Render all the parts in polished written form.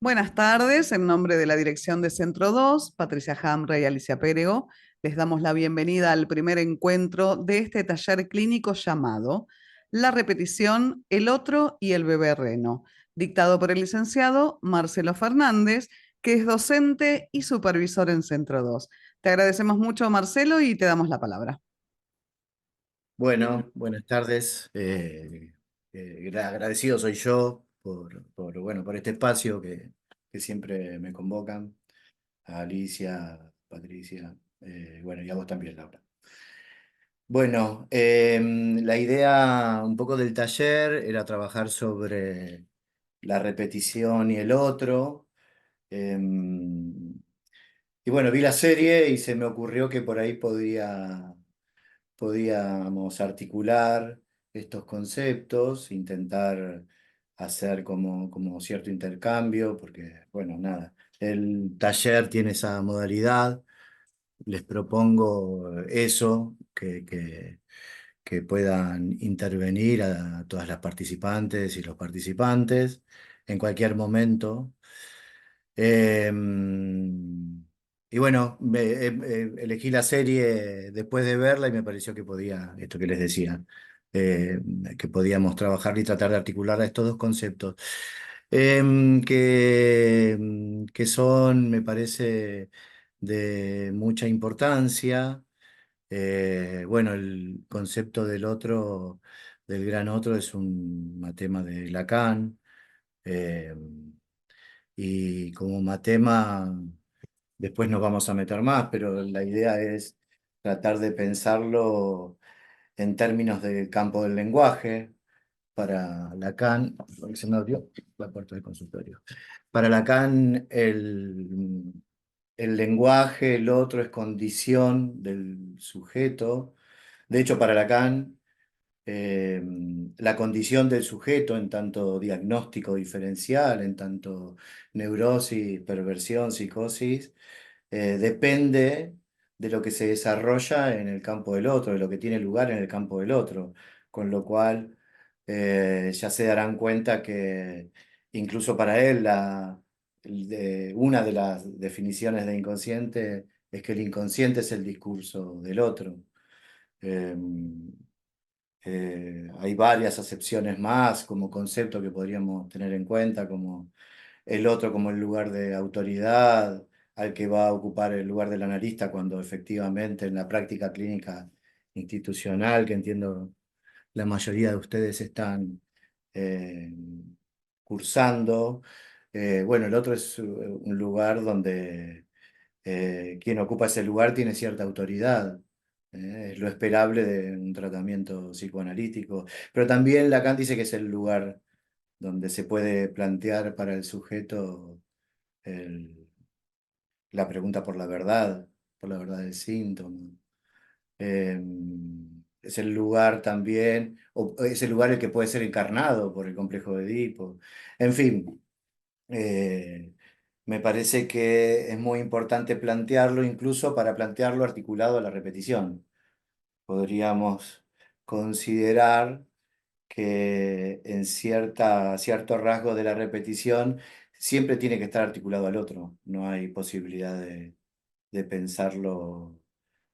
Buenas tardes, en nombre de la dirección de Centro 2, Patricia Hamre y Alicia Pérego, les damos la bienvenida al primer encuentro de este taller clínico llamado La repetición, el otro y el bebé reno, dictado por el licenciado Marcelo Fernández, que es docente y supervisor en Centro 2. Te agradecemos mucho, Marcelo, y te damos la palabra. Bueno, buenas tardes. Agradecido soy yo por este espacio que siempre me convocan. A Alicia, Patricia, bueno, y a vos también, Laura. Bueno, la idea un poco del taller era trabajar sobre la repetición y el otro. Y bueno, vi la serie y se me ocurrió que por ahí podíamos articular estos conceptos, intentar hacer como cierto intercambio, porque, bueno, nada, el taller tiene esa modalidad. Les propongo eso, que puedan intervenir a todas las participantes y los participantes en cualquier momento. Y bueno, elegí la serie después de verla y me pareció que podía, esto que les decía, eh, que podíamos trabajar y tratar de articular estos dos conceptos, que son, me parece, de mucha importancia. Bueno, el concepto del otro, del gran otro, es un matema de Lacan. Y como matema, después nos vamos a meter más, pero la idea es tratar de pensarlo en términos del campo del lenguaje. Para Lacan, porque se me abrió la puerta del consultorio. Para Lacan, el lenguaje, el otro, es condición del sujeto. De hecho, para Lacan, eh, la condición del sujeto en tanto diagnóstico diferencial, en tanto neurosis, perversión, psicosis, depende de lo que se desarrolla en el campo del otro, de lo que tiene lugar en el campo del otro, con lo cual ya se darán cuenta que incluso para él una de las definiciones de inconsciente es que el inconsciente es el discurso del otro. Eh, Hay varias acepciones más como concepto que podríamos tener en cuenta, como el otro como el lugar de autoridad al que va a ocupar el lugar del analista, cuando efectivamente en la práctica clínica institucional, que entiendo la mayoría de ustedes están eh, cursando, bueno, el otro es un lugar donde quien ocupa ese lugar tiene cierta autoridad. Es lo esperable de un tratamiento psicoanalítico. Pero también Lacan dice que es el lugar donde se puede plantear para el sujeto el- la pregunta por la verdad del síntoma. Eh, es el lugar también, o es el lugar el que puede ser encarnado por el complejo de Edipo. En fin, eh, me parece que es muy importante plantearlo, incluso para plantearlo articulado a la repetición. Podríamos considerar que en cierto rasgo de la repetición siempre tiene que estar articulado al otro. No hay posibilidad de pensarlo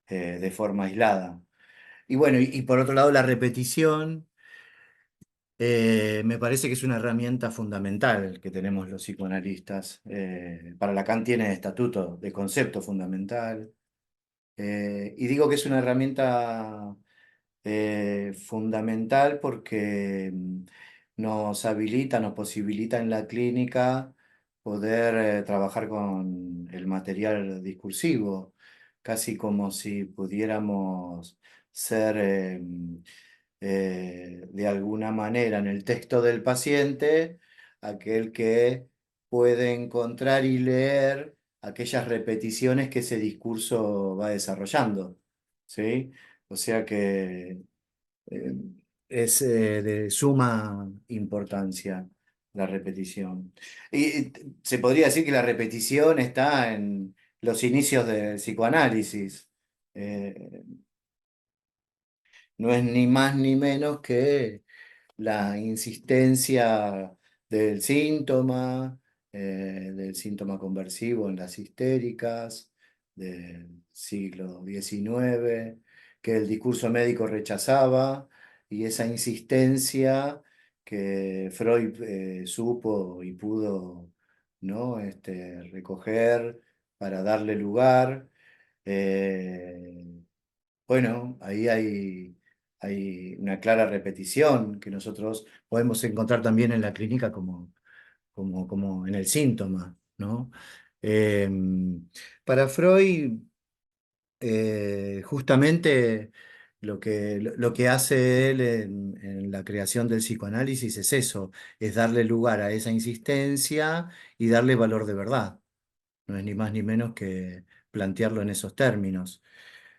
de forma aislada. Y bueno, y por otro lado, la repetición me parece que es una herramienta fundamental que tenemos los psicoanalistas. Para Lacan tiene estatuto de concepto fundamental. Y digo que es una herramienta fundamental porque nos habilita, nos posibilita en la clínica poder trabajar con el material discursivo, casi como si pudiéramos ser de alguna manera en el texto del paciente aquel que puede encontrar y leer aquellas repeticiones que ese discurso va desarrollando, ¿sí? O sea que eh, es de suma importancia la repetición. Y se podría decir que la repetición está en los inicios del psicoanálisis. Eh, no es ni más ni menos que la insistencia del síntoma, del síntoma conversivo en las histéricas del siglo XIX, que el discurso médico rechazaba, y esa insistencia que Freud supo y pudo, ¿no? Recoger para darle lugar. Bueno, ahí hay una clara repetición que nosotros podemos encontrar también en la clínica como en el síntoma, ¿no? Eh, para Freud, justamente lo que hace él en la creación del psicoanálisis es eso, es darle lugar a esa insistencia y darle valor de verdad. No es ni más ni menos que plantearlo en esos términos.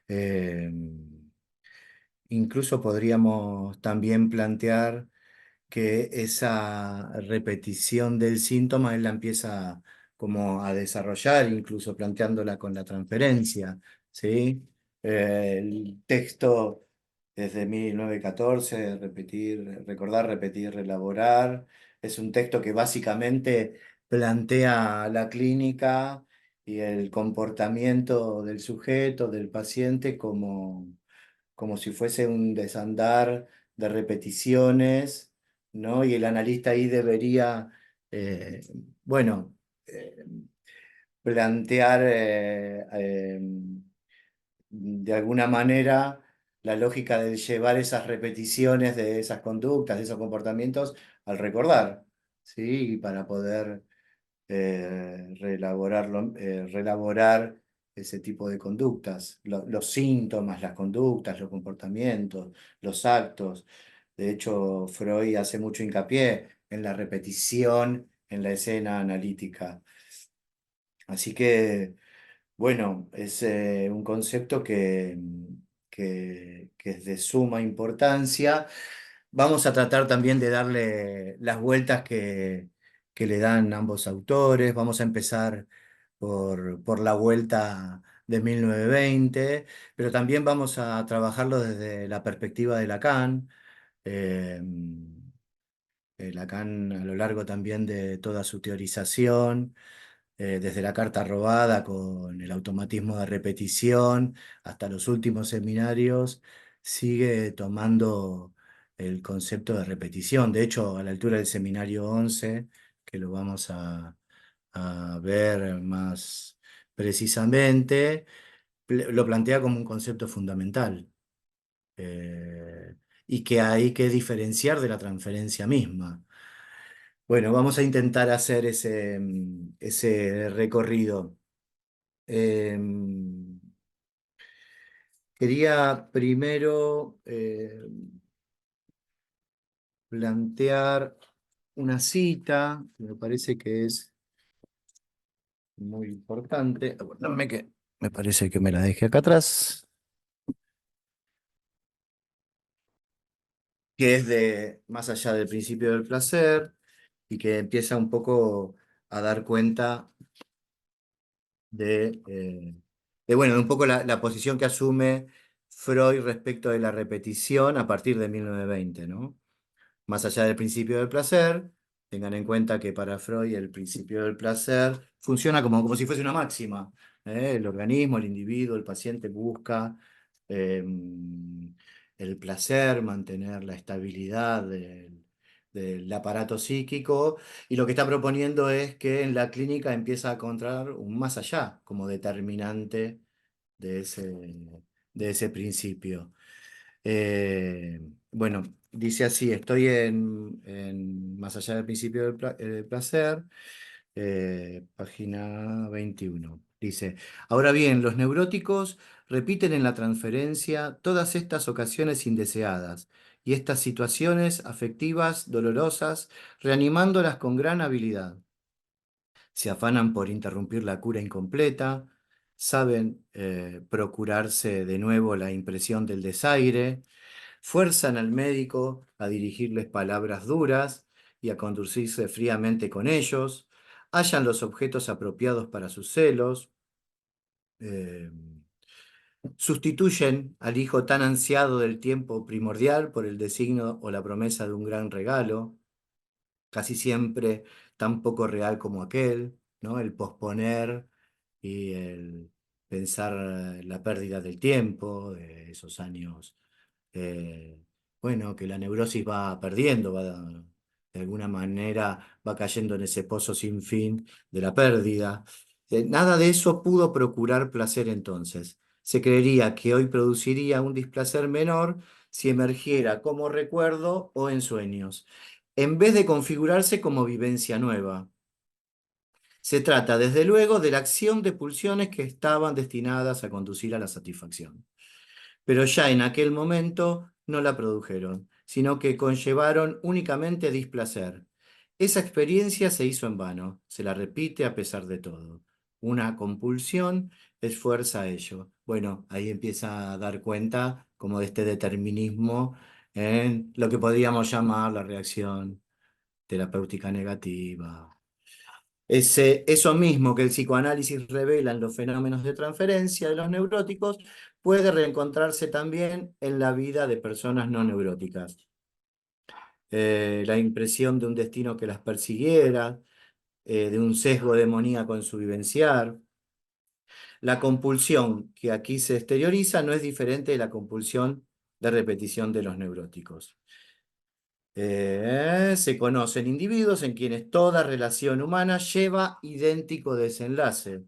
Eh, Incluso podríamos también plantear que esa repetición del síntoma él la empieza como a desarrollar, incluso planteándola con la transferencia, ¿sí? El texto desde 1914, repetir, recordar, repetir, elaborar, es un texto que básicamente plantea la clínica y el comportamiento del sujeto, del paciente, como si fuese un desandar de repeticiones, ¿no? Y el analista ahí debería, eh, bueno, eh, plantear de alguna manera la lógica de llevar esas repeticiones de esas conductas, de esos comportamientos al recordar, ¿sí? Y para poder reelaborar ese tipo de conductas, los síntomas, las conductas, los comportamientos, los actos. De hecho, Freud hace mucho hincapié en la repetición en la escena analítica. Así que, bueno, es un concepto que es de suma importancia. Vamos a tratar también de darle las vueltas que le dan ambos autores. Vamos a empezar por la vuelta de 1920, pero también vamos a trabajarlo desde la perspectiva de Lacan. Eh, Lacan a lo largo también de toda su teorización, desde la carta robada con el automatismo de repetición hasta los últimos seminarios, sigue tomando el concepto de repetición. De hecho, a la altura del seminario 11, que lo vamos a ver más precisamente, lo plantea como un concepto fundamental, y que hay que diferenciar de la transferencia misma. Bueno, vamos a intentar hacer ese recorrido. Em, Quería primero plantear una cita que me parece que es muy importante. Aguardadme que me parece que me la dejé acá atrás, que es de Más allá del principio del placer y que empieza un poco a dar cuenta bueno, de un poco la posición que asume Freud respecto de la repetición a partir de 1920, ¿no? Más allá del principio del placer, tengan en cuenta que para Freud el principio del placer funciona como si fuese una máxima. El organismo, el individuo, el paciente busca eh, el placer, mantener la estabilidad del aparato psíquico, y lo que está proponiendo es que en la clínica empieza a encontrar un más allá como determinante de ese principio. Eh, bueno, dice así: estoy en Más allá del principio del placer, página 21. Dice: ahora bien, los neuróticos repiten en la transferencia todas estas ocasiones indeseadas y estas situaciones afectivas dolorosas, reanimándolas con gran habilidad. Se afanan por interrumpir la cura incompleta, saben procurarse de nuevo la impresión del desaire, fuerzan al médico a dirigirles palabras duras y a conducirse fríamente con ellos, hallan los objetos apropiados para sus celos, eh, sustituyen al hijo tan ansiado del tiempo primordial por el designio o la promesa de un gran regalo, casi siempre tan poco real como aquel, ¿no? El posponer y el pensar la pérdida del tiempo, de esos años, eh, bueno, que la neurosis va perdiendo, de alguna manera va cayendo en ese pozo sin fin de la pérdida. Nada de eso pudo procurar placer entonces. Se creería que hoy produciría un displacer menor si emergiera como recuerdo o en sueños, en vez de configurarse como vivencia nueva. Se trata, desde luego, de la acción de pulsiones que estaban destinadas a conducir a la satisfacción, pero ya en aquel momento no la produjeron, sino que conllevaron únicamente displacer. Esa experiencia se hizo en vano, se la repite a pesar de todo. Una compulsión esfuerza ello. Bueno, ahí empieza a dar cuenta como de este determinismo en lo que podríamos llamar la reacción terapéutica negativa. Eso mismo que el psicoanálisis revela en los fenómenos de transferencia de los neuróticos puede reencontrarse también en la vida de personas no neuróticas. La impresión de un destino que las persiguiera, de un sesgo demoníaco en su vivenciar. La compulsión que aquí se exterioriza no es diferente de la compulsión de repetición de los neuróticos. Se conocen individuos en quienes toda relación humana lleva idéntico desenlace,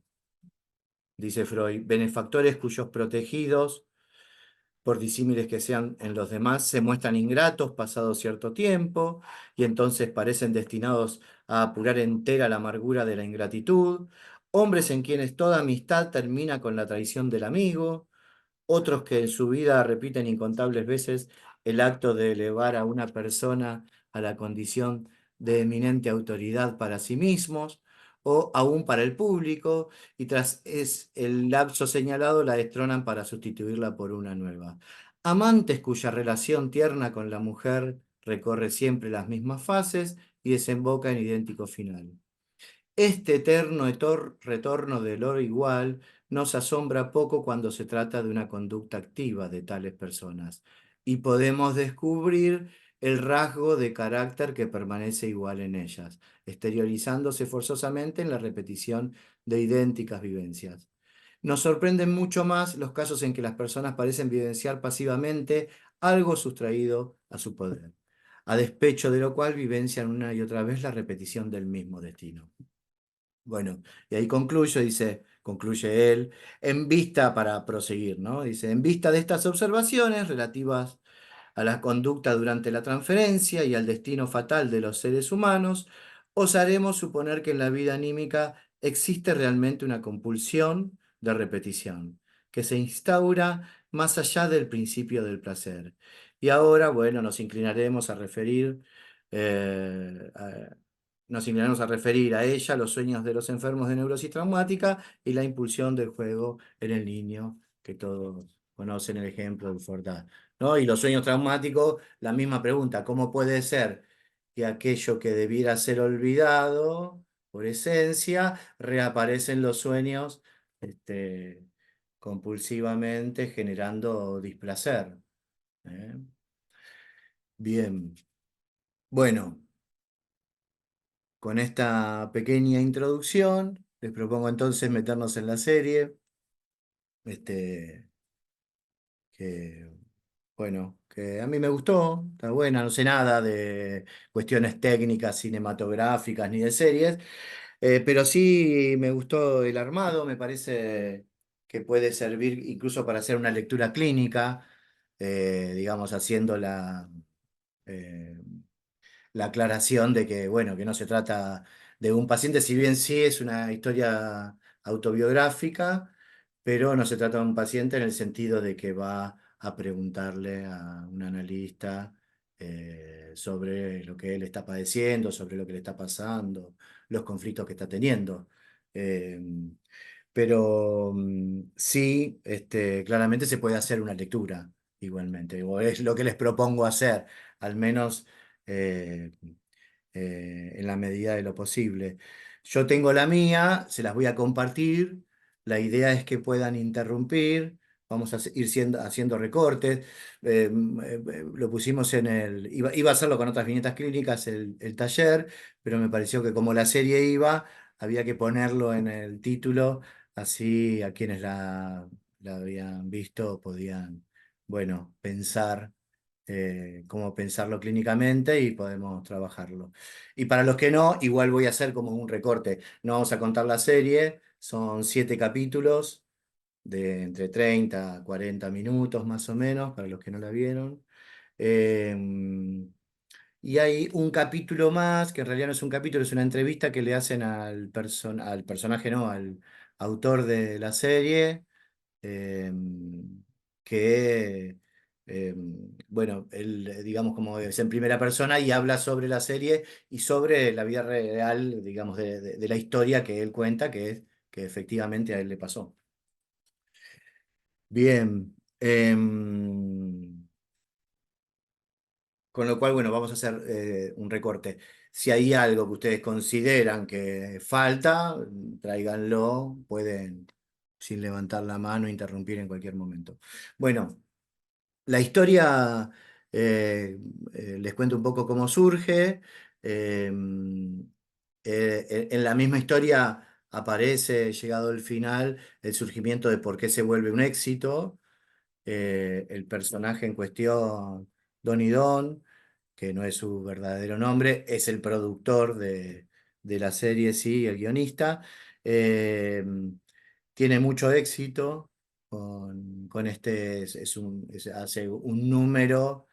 dice Freud, benefactores cuyos protegidos, por disímiles que sean en los demás, se muestran ingratos pasado cierto tiempo y entonces parecen destinados a apurar entera la amargura de la ingratitud, hombres en quienes toda amistad termina con la traición del amigo, otros que en su vida repiten incontables veces el acto de elevar a una persona a la condición de eminente autoridad para sí mismos o aún para el público, y tras el lapso señalado la destronan para sustituirla por una nueva. Amantes cuya relación tierna con la mujer recorre siempre las mismas fases y desemboca en idéntico final. Este eterno retorno del oro igual nos asombra poco cuando se trata de una conducta activa de tales personas, y podemos descubrir el rasgo de carácter que permanece igual en ellas, exteriorizándose forzosamente en la repetición de idénticas vivencias. Nos sorprenden mucho más los casos en que las personas parecen vivenciar pasivamente algo sustraído a su poder, a despecho de lo cual vivencian una y otra vez la repetición del mismo destino. Bueno, y ahí concluye él, en vista, para proseguir, ¿no? Dice, en vista de estas observaciones relativas a la conducta durante la transferencia y al destino fatal de los seres humanos, osaremos suponer que en la vida anímica existe realmente una compulsión de repetición, que se instaura más allá del principio del placer. Y ahora, bueno, eh, a- nos inclinaremos a referir a ella los sueños de los enfermos de neurosis traumática y la impulsión del juego en el niño, que todos conocen el ejemplo de Fordá, ¿no? Y los sueños traumáticos, la misma pregunta, ¿cómo puede ser que aquello que debiera ser olvidado por esencia reaparece en los sueños este, compulsivamente generando displacer? ¿Eh? Bien, bueno. Con esta pequeña introducción, les propongo entonces meternos en la serie, este, que, bueno, que a mí me gustó, está buena, no sé nada de cuestiones técnicas, cinematográficas ni de series, pero sí me gustó el armado, me parece que puede servir incluso para hacer una lectura clínica, digamos, haciendo eh, la aclaración de que, bueno, que no se trata de un paciente, si bien sí es una historia autobiográfica, pero no se trata de un paciente en el sentido de que va a preguntarle a un analista sobre lo que él está padeciendo, sobre lo que le está pasando, los conflictos que está teniendo. Eh, pero sí, claramente se puede hacer una lectura igualmente, o es lo que les propongo hacer, al menos eh, en la medida de lo posible. Yo tengo la mía, se las voy a compartir. La idea es que puedan interrumpir vamos a haciendo recortes. Lo pusimos iba a hacerlo con otras viñetas clínicas el taller, pero me pareció que como la serie iba, había que ponerlo en el título, así a quienes la habían visto podían, bueno, pensar cómo pensarlo clínicamente y podemos trabajarlo. Y para los que no, igual voy a hacer como un recorte. No vamos a contar la serie, son 7 capítulos de entre 30 a 40 minutos más o menos, para los que no la vieron. Eh, y hay un capítulo más, que en realidad no es un capítulo, es una entrevista que le hacen al personaje, no, al autor de la serie, eh, que, eh, bueno, él, digamos, como es en primera persona y habla sobre la serie y sobre la vida real, digamos, de la historia que él cuenta, que es que efectivamente a él le pasó. Bien, con lo cual, bueno, vamos a hacer un recorte. Si hay algo que ustedes consideran que falta, tráiganlo, pueden, sin levantar la mano, interrumpir en cualquier momento. Bueno, la historia, les cuento un poco cómo surge. Eh, en la misma historia aparece, llegado el final, el surgimiento de por qué se vuelve un éxito. El personaje en cuestión, Donnie Don, que no es su verdadero nombre, es el productor de la serie, sí, el guionista. Eh, Tiene mucho éxito con este, hace un número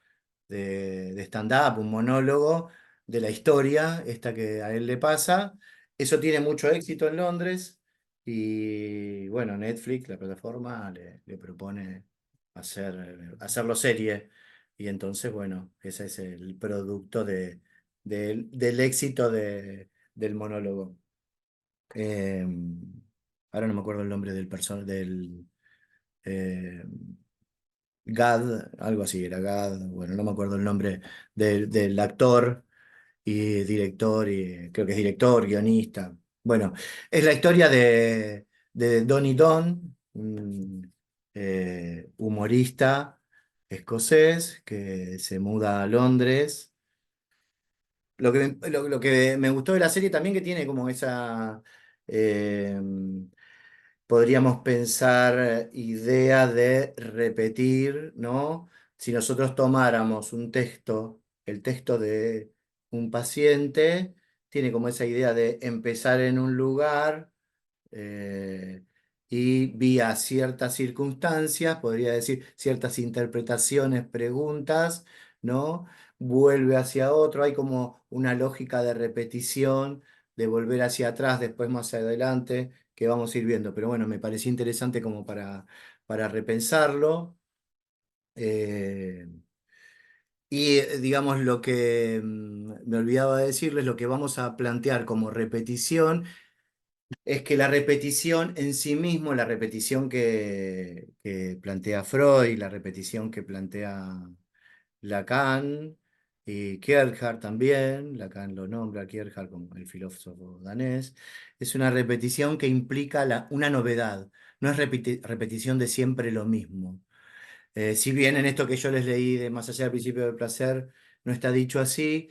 de stand-up, un monólogo de la historia, esta que a él le pasa. Eso tiene mucho éxito en Londres y bueno, Netflix, la plataforma, le propone hacerlo serie. Y entonces, bueno, ese es el producto del éxito del monólogo. Eh, Ahora no me acuerdo el nombre del eh, Gad, algo así, era Gad, bueno, no me acuerdo el nombre del actor y director, y creo que es director, guionista. Bueno, es la historia de Donnie Don, un humorista escocés que se muda a Londres. Lo que me gustó de la serie también que tiene como esa, eh, podríamos pensar idea de repetir, ¿no? Si nosotros tomáramos un texto, el texto de un paciente, tiene como esa idea de empezar en un lugar eh, y vía ciertas circunstancias, podría decir ciertas interpretaciones, preguntas, ¿no? Vuelve hacia otro, hay como una lógica de repetición, de volver hacia atrás, después más adelante, que vamos a ir viendo. Pero bueno, me pareció interesante como para repensarlo. Eh, y digamos lo que me olvidaba de decirles, lo que vamos a plantear como repetición es que la repetición en sí mismo, la repetición que plantea Freud, la repetición que plantea Lacan y Kierkegaard también, Lacan lo nombra a Kierkegaard como el filósofo danés, es una repetición que implica una novedad, no es repetición de siempre lo mismo. Si bien en esto que yo les leí de Más allá del principio del placer no está dicho así,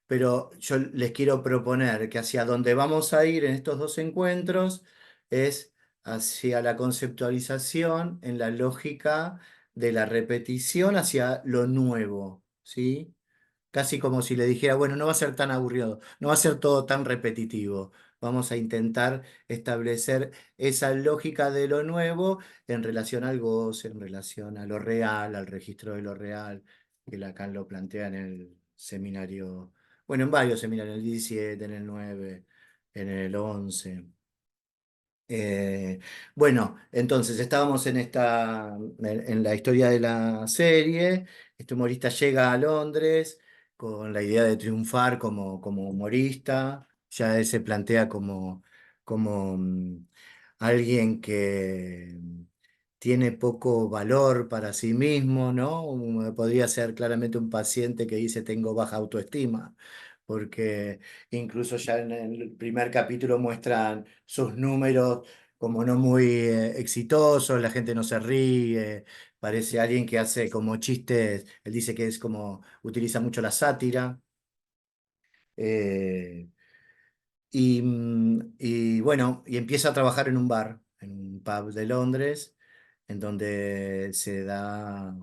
pero yo les quiero proponer que hacia donde vamos a ir en estos dos encuentros es hacia la conceptualización en la lógica de la repetición hacia lo nuevo, ¿sí? Casi como si le dijera, bueno, no va a ser tan aburrido, no va a ser todo tan repetitivo. Vamos a intentar establecer esa lógica de lo nuevo en relación al goce, en relación a lo real, al registro de lo real, que Lacan lo plantea en el seminario, bueno, en varios seminarios, en el 17, en el 9, en el 11. Eh, bueno, entonces estábamos en la historia de la serie. Este humorista llega a Londres con la idea de triunfar como humorista. Ya él se plantea como alguien que tiene poco valor para sí mismo, ¿no? Podría ser claramente un paciente que dice tengo baja autoestima, porque incluso ya en el primer capítulo muestran sus números como no muy exitosos, la gente no se ríe, parece alguien que hace como chistes, él dice que es como, utiliza mucho la sátira. eh, y bueno, y empieza a trabajar en un bar, en un pub de Londres, en donde se da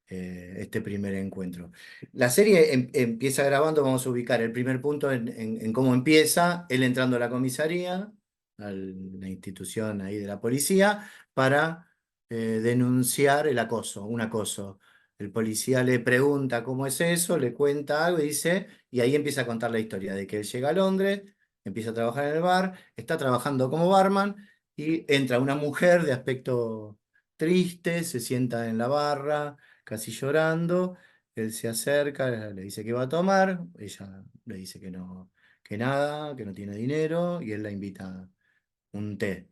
este primer encuentro. La serie empieza grabando, vamos a ubicar el primer punto en cómo empieza, él entrando a la comisaría, a la institución ahí de la policía, para denunciar el acoso, un acoso. El policía le pregunta cómo es eso, le cuenta algo y dice, y ahí empieza a contar la historia de que él llega a Londres, empieza a trabajar en el bar, está trabajando como barman y entra una mujer de aspecto triste, se sienta en la barra casi llorando. Él se acerca, le dice que va a tomar, ella le dice que no, que nada, que no tiene dinero, y él la invita a un té.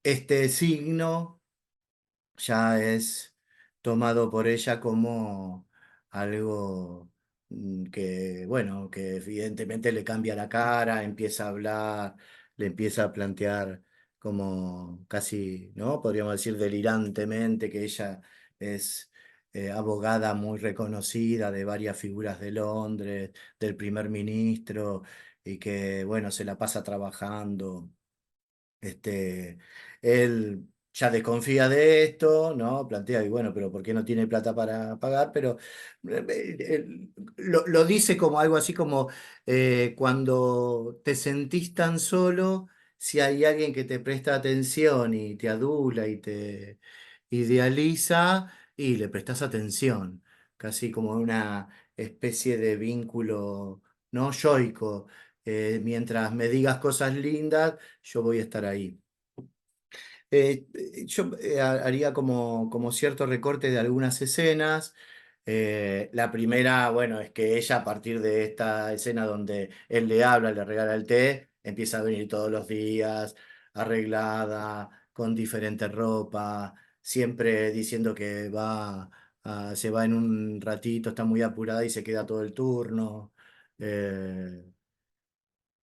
Este signo ya es tomado por ella como algo que, bueno, que evidentemente le cambia la cara, empieza a hablar, le empieza a plantear como casi, ¿no? Podríamos decir delirantemente que ella es abogada muy reconocida de varias figuras de Londres, del primer ministro, y que, bueno, se la pasa trabajando. Él ya desconfía de esto, ¿no? Plantea, y bueno, pero ¿por qué no tiene plata para pagar? Pero lo dice como algo así como cuando te sentís tan solo, si hay alguien que te presta atención y te adula y te idealiza, y le prestas atención, casi como una especie de vínculo, ¿no? Yoico. Mientras me digas cosas lindas, yo voy a estar ahí. Yo haría como cierto recorte de algunas escenas. La primera, bueno, es que ella a partir de esta escena donde él le habla, le regala el té, empieza a venir todos los días, arreglada, con diferente ropa, siempre diciendo que se va en un ratito, está muy apurada y se queda todo el turno. Eh,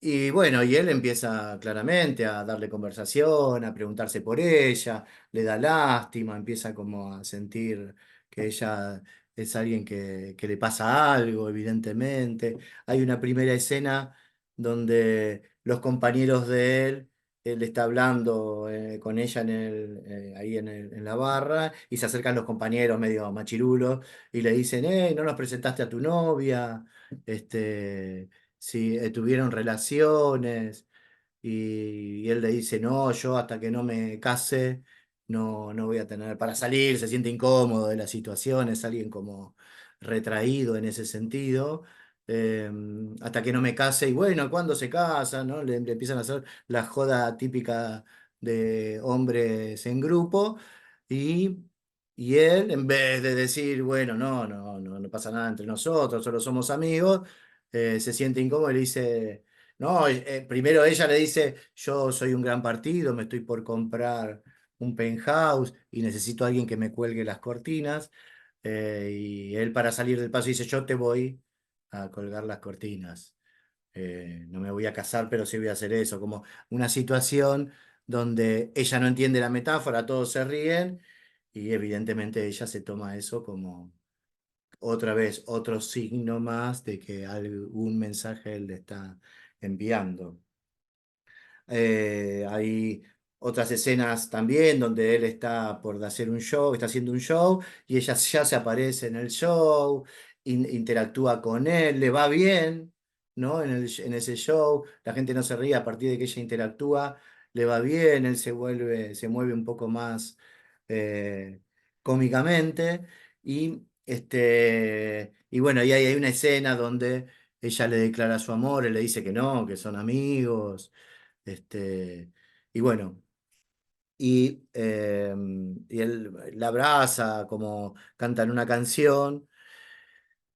y bueno, y él empieza claramente a darle conversación, a preguntarse por ella, le da lástima, empieza como a sentir que ella es alguien que le pasa algo, evidentemente. Hay una primera escena donde los compañeros de él está hablando con ella ahí en la barra, y se acercan los compañeros medio machirulos y le dicen, no nos presentaste a tu novia, si tuvieron relaciones, y él le dice, no, yo hasta que no me case no voy a tener para salir, se siente incómodo de la situación, es alguien como retraído en ese sentido. eh, Hasta que no me case, y bueno, ¿cuándo se casa? ¿No? Le empiezan a hacer la joda típica de hombres en grupo, y, y él, en vez de decir, bueno, no pasa nada entre nosotros, solo somos amigos, se siente incómodo y le dice, no, primero ella le dice, yo soy un gran partido, me estoy por comprar un penthouse y necesito a alguien que me cuelgue las cortinas. Y él para salir del paso dice, yo te voy a colgar las cortinas. No me voy a casar, pero sí voy a hacer eso. Como una situación donde ella no entiende la metáfora, todos se ríen, y evidentemente ella se toma eso como otra vez otro signo más de que algún mensaje él le está enviando. Hay otras escenas también donde él está por hacer un show, está haciendo un show, y ella ya se aparece en el show, interactúa con él, le va bien, ¿no? En ese show, la gente no se ríe a partir de que ella interactúa, le va bien, él se mueve un poco más eh, cómicamente, y bueno, y hay una escena donde ella le declara su amor, él le dice que no, que son amigos. Este, y bueno, y él la abraza, como cantan una canción,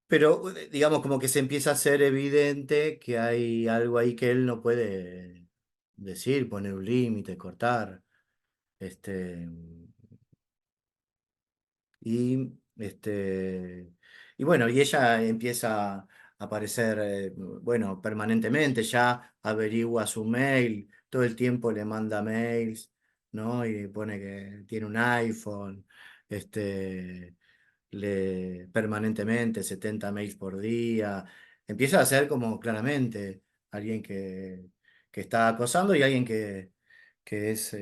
pero digamos como que se empieza a hacer evidente que hay algo ahí que él no puede decir, poner un límite, cortar. Este, y, este, y bueno, y ella empieza a aparecer, bueno, permanentemente, ya averigua su mail, todo el tiempo le manda mails. ¿no? Y pone que tiene un iPhone, este, permanentemente 70 mails por día. Empieza a ser como claramente alguien que está acosando y alguien que es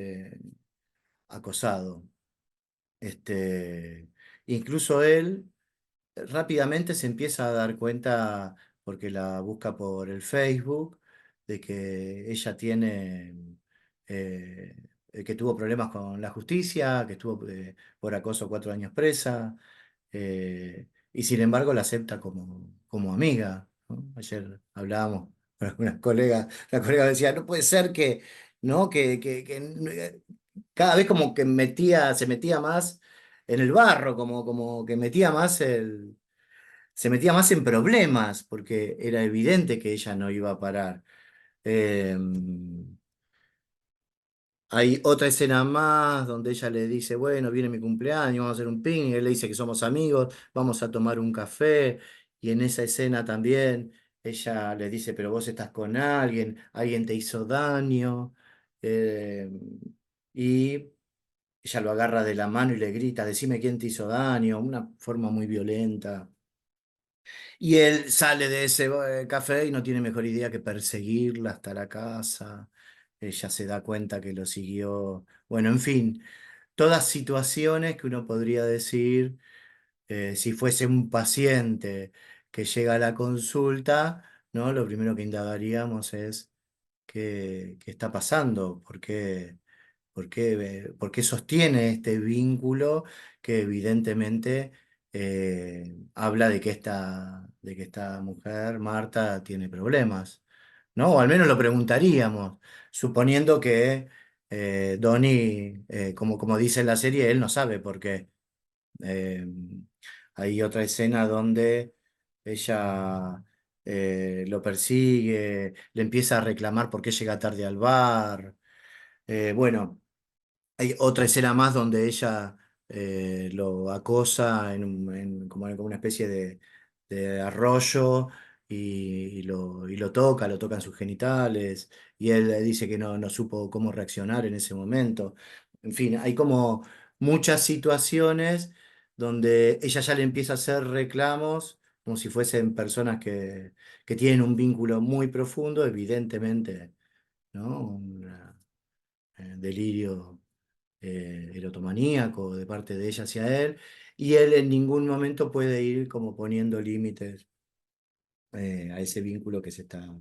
acosado. Este, incluso él rápidamente se empieza a dar cuenta, porque la busca por el Facebook, de que ella que tuvo problemas con la justicia, que estuvo por acoso 4 años presa, y sin embargo la acepta como amiga, ¿no? Ayer hablábamos con algunas colegas, la colega decía, no puede ser que, ¿no? Que cada vez como que se metía más en el barro, como que metía más se metía más en problemas, porque era evidente que ella no iba a parar. Eh, Hay otra escena más donde ella le dice, bueno, viene mi cumpleaños, vamos a hacer un picnic, él le dice que somos amigos, vamos a tomar un café, y en esa escena también ella le dice, pero vos estás con alguien, alguien te hizo daño, eh, y ella lo agarra de la mano y le grita, decime quién te hizo daño, una forma muy violenta. Y él sale de ese café y no tiene mejor idea que perseguirla hasta la casa. Ella se da cuenta que lo siguió. Bueno, en fin, todas situaciones que uno podría decir, si fuese un paciente que llega a la consulta, ¿no? Lo primero que indagaríamos es qué está pasando, por qué sostiene este vínculo que evidentemente habla de que esta mujer, Marta, tiene problemas, ¿no? O al menos lo preguntaríamos, suponiendo que Donnie, como dice en la serie, él no sabe por qué. Eh, Hay otra escena donde ella lo persigue, le empieza a reclamar por qué llega tarde al bar. Bueno. Hay otra escena más donde ella lo acosa como una especie de arroyo y lo toca en sus genitales, y él le dice que no supo cómo reaccionar en ese momento. En fin, hay como muchas situaciones donde ella ya le empieza a hacer reclamos como si fuesen personas que tienen un vínculo muy profundo, evidentemente, ¿no? Un delirio erotomaníaco de parte de ella hacia él, y él en ningún momento puede ir como poniendo límites a ese vínculo que se está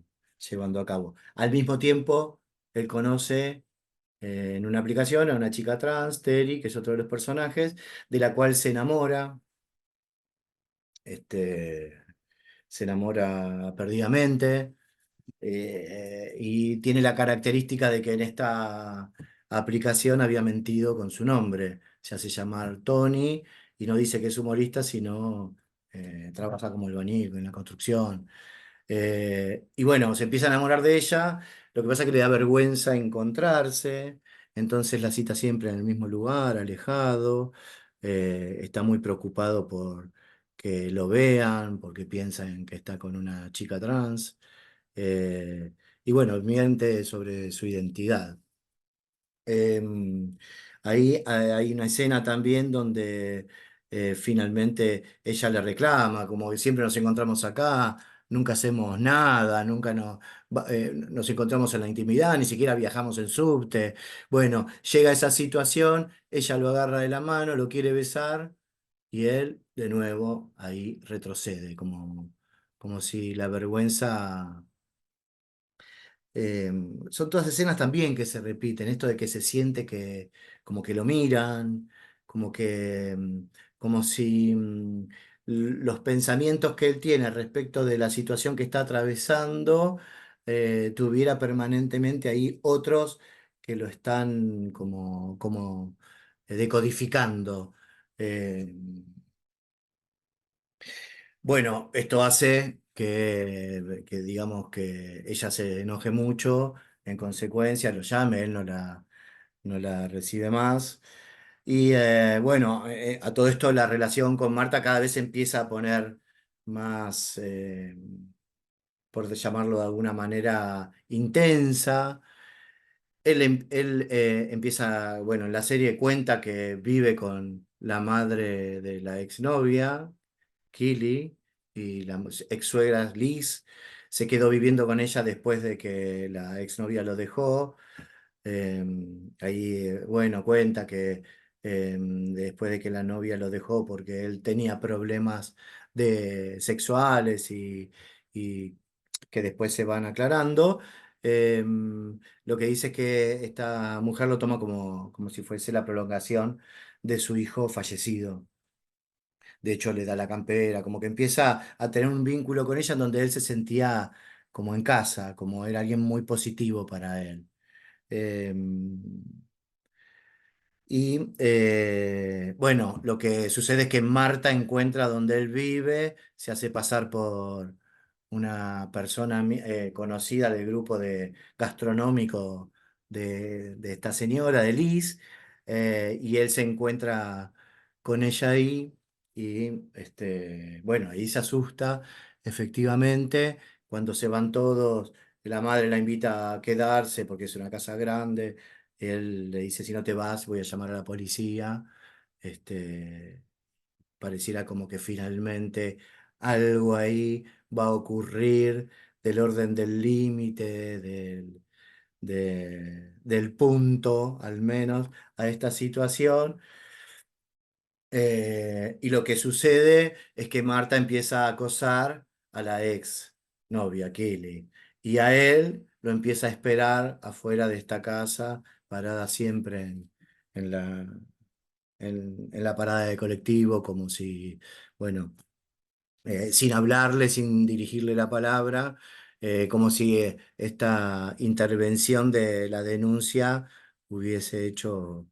llevando a cabo. Al mismo tiempo, él conoce en una aplicación a una chica trans, Terry, que es otro de los personajes, de la cual este, se enamora perdidamente. Y tiene la característica de que en esta aplicación había mentido con su nombre. Se hace llamar Tony y no dice que es humorista, sino trabaja como albañil en la construcción. Y bueno, se empieza a enamorar de ella, lo que pasa es que le da vergüenza encontrarse, entonces la cita siempre en el mismo lugar, alejado, está muy preocupado por que lo vean, porque piensan que está con una chica trans, eh, y bueno, miente sobre su identidad. Ahí hay una escena también donde finalmente ella le reclama, como que siempre nos encontramos acá, nunca hacemos nada, nunca nos encontramos en la intimidad, ni siquiera viajamos en subte. Bueno, llega esa situación, ella lo agarra de la mano, lo quiere besar y él de nuevo ahí retrocede, como si la vergüenza eh, son todas escenas también que se repiten, esto de que se siente que como que lo miran, como que como si los pensamientos que él tiene respecto de la situación que está atravesando tuviera permanentemente ahí otros que lo están como decodificando. Eh, bueno, esto hace que digamos que ella se enoje mucho, en consecuencia lo llame, él no la recibe más. Y bueno, a todo esto la relación con Marta cada vez se empieza a poner más, por llamarlo de alguna manera, intensa. Él empieza, bueno, en la serie cuenta que vive con la madre de la exnovia, Killy, y la ex suegra Liz. Se quedó viviendo con ella después de que la exnovia lo dejó. Eh, Ahí, bueno, cuenta que después de que la novia lo dejó porque él tenía problemas sexuales y que después se van aclarando, lo que dice es que esta mujer lo toma como si fuese la prolongación de su hijo fallecido. De hecho, le da la campera, como que empieza a tener un vínculo con ella en donde él se sentía como en casa, como era alguien muy positivo para él. Eh, bueno, lo que sucede es que Marta encuentra donde él vive, se hace pasar por una persona conocida del grupo gastronómico de esta señora, de Liz, y él se encuentra con ella ahí y bueno, ahí se asusta efectivamente cuando se van todos. La madre la invita a quedarse porque es una casa grande. Él le dice, si no te vas, voy a llamar a la policía. Este, Pareciera como que finalmente algo ahí va a ocurrir del orden del límite, del punto, al menos, a esta situación. Y lo que sucede es que Marta empieza a acosar a la ex novia, Kelly, y a él lo empieza a esperar afuera de esta casa, parada siempre en en la parada de colectivo, como si, bueno, sin hablarle, sin dirigirle la palabra, como si esta intervención de la denuncia hubiese hecho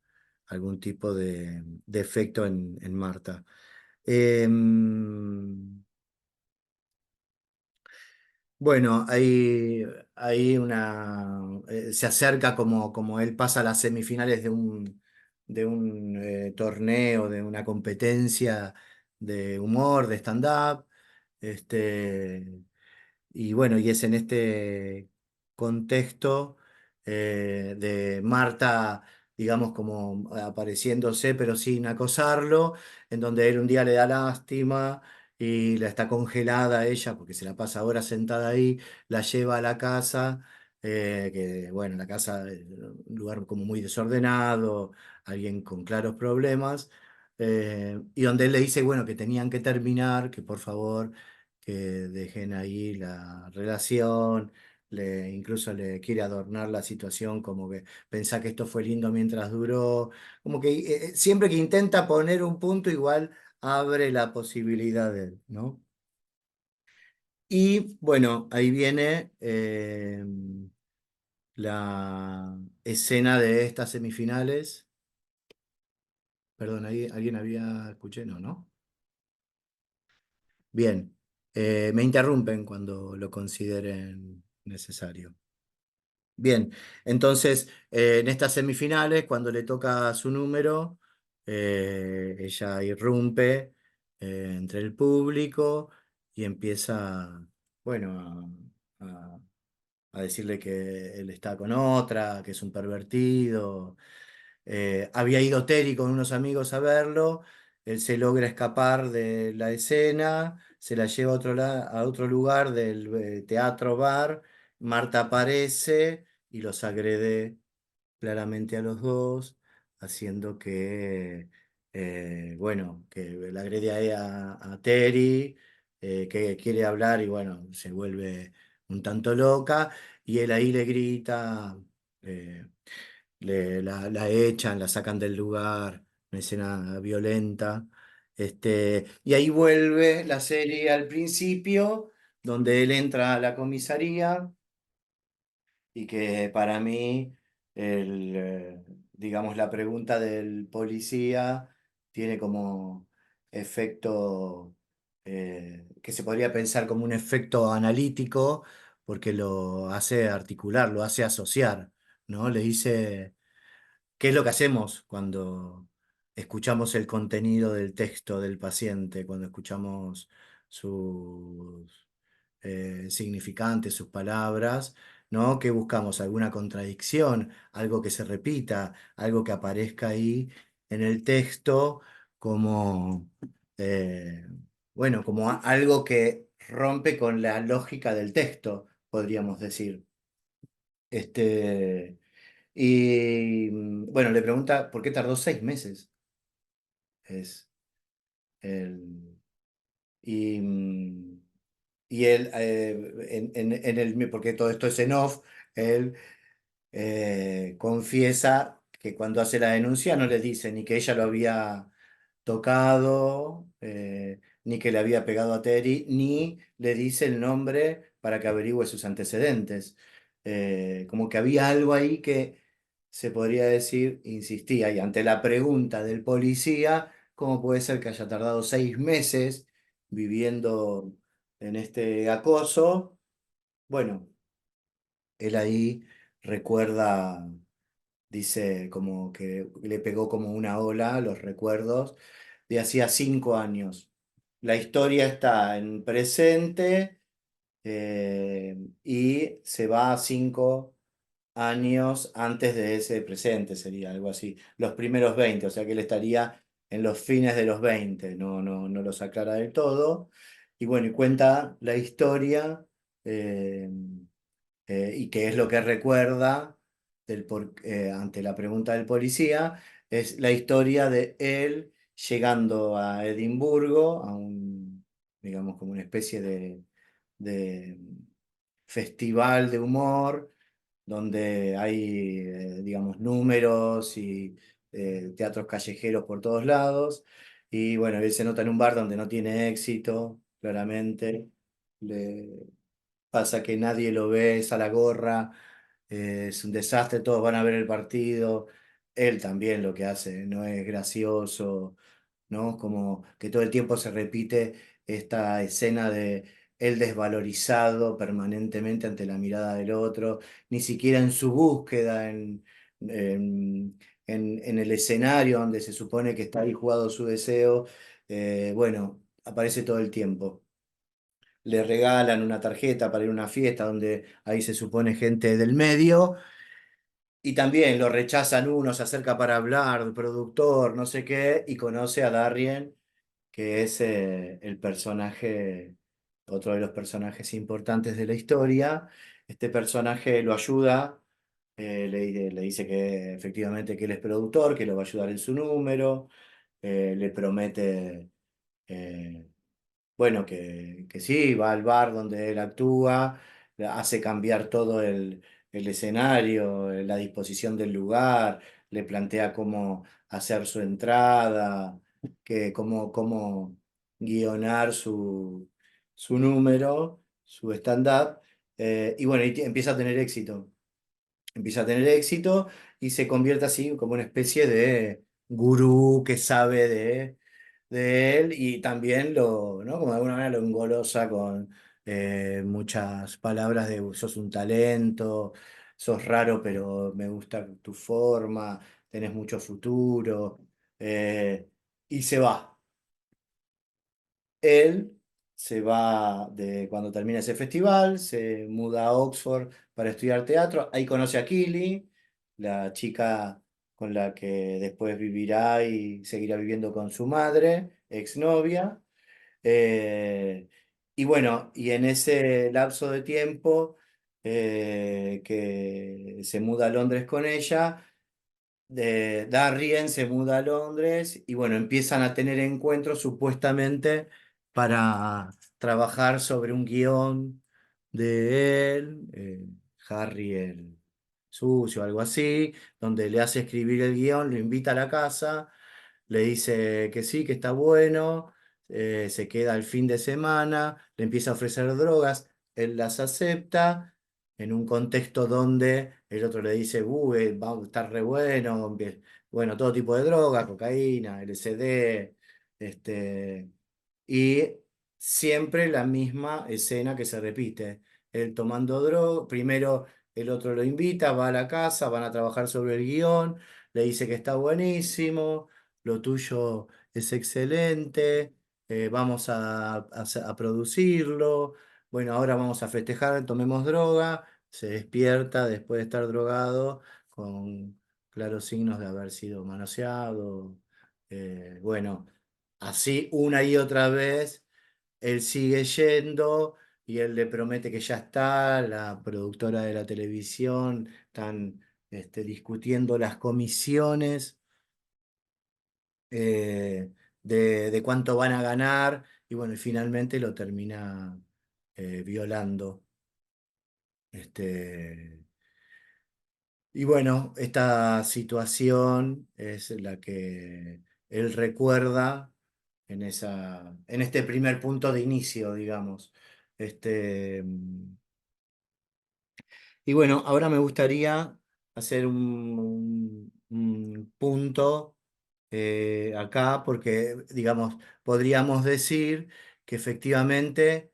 algún tipo de efecto en Marta. Bueno, hay se acerca como él pasa a las semifinales de un torneo, de una competencia de humor, de stand-up. Este, y bueno, y es en este contexto de Marta, digamos, como apareciéndose, pero sin acosarlo, en donde él un día le da lástima y la está congelada a ella, porque se la pasa horas sentada ahí, la lleva a la casa, que bueno, la casa es un lugar como muy desordenado, alguien con claros problemas. Y donde él le dice, bueno, que tenían que terminar, que por favor que dejen ahí la relación, incluso le quiere adornar la situación, como que pensá que esto fue lindo mientras duró, como que siempre que intenta poner un punto, igual abre la posibilidad de, ¿no? Y bueno, ahí viene la escena de estas semifinales. Perdón, ahí alguien había, escuché, no, ¿no? Bien, me interrumpen cuando lo consideren necesario. Bien, entonces en estas semifinales, cuando le toca su número, ella irrumpe entre el público y empieza, bueno, a, a decirle que él está con otra, que es un pervertido. Había ido Terry con unos amigos a verlo, él se logra escapar de la escena, se la lleva a a otro lugar del teatro bar, Marta aparece y los agrede claramente a los dos, haciendo que, bueno, que la agrede a Terry, que quiere hablar y bueno, se vuelve un tanto loca, y él ahí le grita, eh, la echan, la sacan del lugar, una escena violenta. Y ahí vuelve la serie al principio, donde él entra a la comisaría y que para mí, digamos, la pregunta del policía tiene como efecto, que se podría pensar como un efecto analítico, porque lo hace articular, lo hace asociar, ¿no? Le dice, ¿qué es lo que hacemos cuando escuchamos el contenido del texto del paciente, cuando escuchamos sus significantes, sus palabras? ¿no? ¿Qué buscamos? ¿Alguna contradicción? ¿Algo que se repita? ¿Algo que aparezca ahí en el texto como, eh, bueno, como algo que rompe con la lógica del texto, podríamos decir? Este, bueno, le pregunta por qué tardó 6 meses. Es el, y, y él, porque todo esto es en off, él confiesa que cuando hace la denuncia no le dice ni que ella lo había tocado, ni que le había pegado a Terry, ni le dice el nombre para que averigüe sus antecedentes. Como que había algo ahí que se podría decir, insistía, y ante la pregunta del policía, ¿cómo puede ser que haya tardado 6 meses viviendo en este acoso? Bueno, él ahí recuerda, dice como que le pegó como una ola a los recuerdos de hacía 5 años. La historia está en presente, y se va a 5 años antes de ese presente, sería algo así. Los primeros 20, o sea que él estaría en los fines de los 20, no los aclara del todo. Y bueno, y cuenta la historia. eh, y qué es lo que recuerda ante la pregunta del policía, es la historia de él llegando a Edimburgo, digamos, como una especie de festival de humor, donde hay, digamos, números y teatros callejeros por todos lados. Y bueno, él se nota en un bar donde no tiene éxito, claramente. Pasa que nadie lo ve, es a la gorra, es un desastre, todos van a ver el partido. Él también lo que hace no es gracioso, ¿no? Como que todo el tiempo se repite esta escena de él desvalorizado permanentemente ante la mirada del otro, ni siquiera en su búsqueda, en el escenario donde se supone que está ahí jugado su deseo, bueno, aparece todo el tiempo. Le regalan una tarjeta para ir a una fiesta donde ahí se supone gente del medio, y también lo rechazan uno, se acerca para hablar, el productor, no sé qué, y conoce a Darien, que es el personaje, otro de los personajes importantes de la historia. Este personaje lo ayuda, le dice que efectivamente que él es productor, que lo va a ayudar en su número, le promete... eh, bueno, que sí, va al bar donde él actúa, hace cambiar todo el escenario, la disposición del lugar, le plantea cómo hacer su entrada, cómo guionar su número, su stand-up, y bueno, empieza a tener éxito. Empieza a tener éxito y se convierte así como una especie de gurú que sabe de él, y también ¿no? Como de alguna manera lo engolosa con muchas palabras de sos un talento, sos raro, pero me gusta tu forma, tenés mucho futuro, y se va. Él se va cuando termina ese festival, se muda a Oxford para estudiar teatro. Ahí conoce a Killy, la chica con la que después vivirá y seguirá viviendo con su madre, exnovia. Eh, y bueno, y en ese lapso de tiempo que se muda a Londres con ella, Darien se muda a Londres y bueno, empiezan a tener encuentros supuestamente para trabajar sobre un guión de él, Harry el sucio, algo así, donde le hace escribir el guión, lo invita a la casa, le dice que sí, que está bueno, se queda el fin de semana, le empieza a ofrecer drogas, él las acepta en un contexto donde el otro le dice, va a estar re bueno, bueno, todo tipo de droga, cocaína, LSD, y siempre la misma escena que se repite, él tomando droga, primero el otro lo invita, va a la casa, van a trabajar sobre el guión, le dice que está buenísimo, lo tuyo es excelente, vamos a producirlo, bueno, ahora vamos a festejar, tomemos droga, se despierta después de estar drogado con claros signos de haber sido manoseado. Bueno, así una y otra vez, él sigue yendo y él le promete que ya está, la productora de la televisión, están discutiendo las comisiones eh, de cuánto van a ganar y bueno, y finalmente lo termina violando. Este, y bueno, esta situación es la que él recuerda en este primer punto de inicio, digamos. Este, y bueno, ahora me gustaría hacer un punto acá porque, digamos, podríamos decir que efectivamente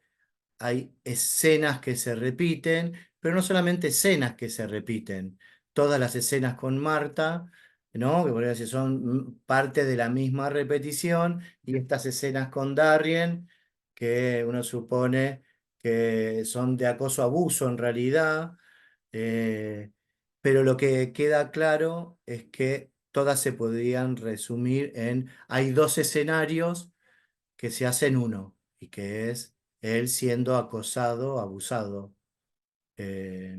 hay escenas que se repiten, pero no solamente escenas que se repiten, todas las escenas con Marta, ¿no? Que podría decir son parte de la misma repetición, y estas escenas con Darien, que uno supone que son de acoso-abuso en realidad, eh, pero lo que queda claro es que todas se podrían resumir en, hay dos escenarios que se hacen uno, y que es él siendo acosado, abusado. Eh,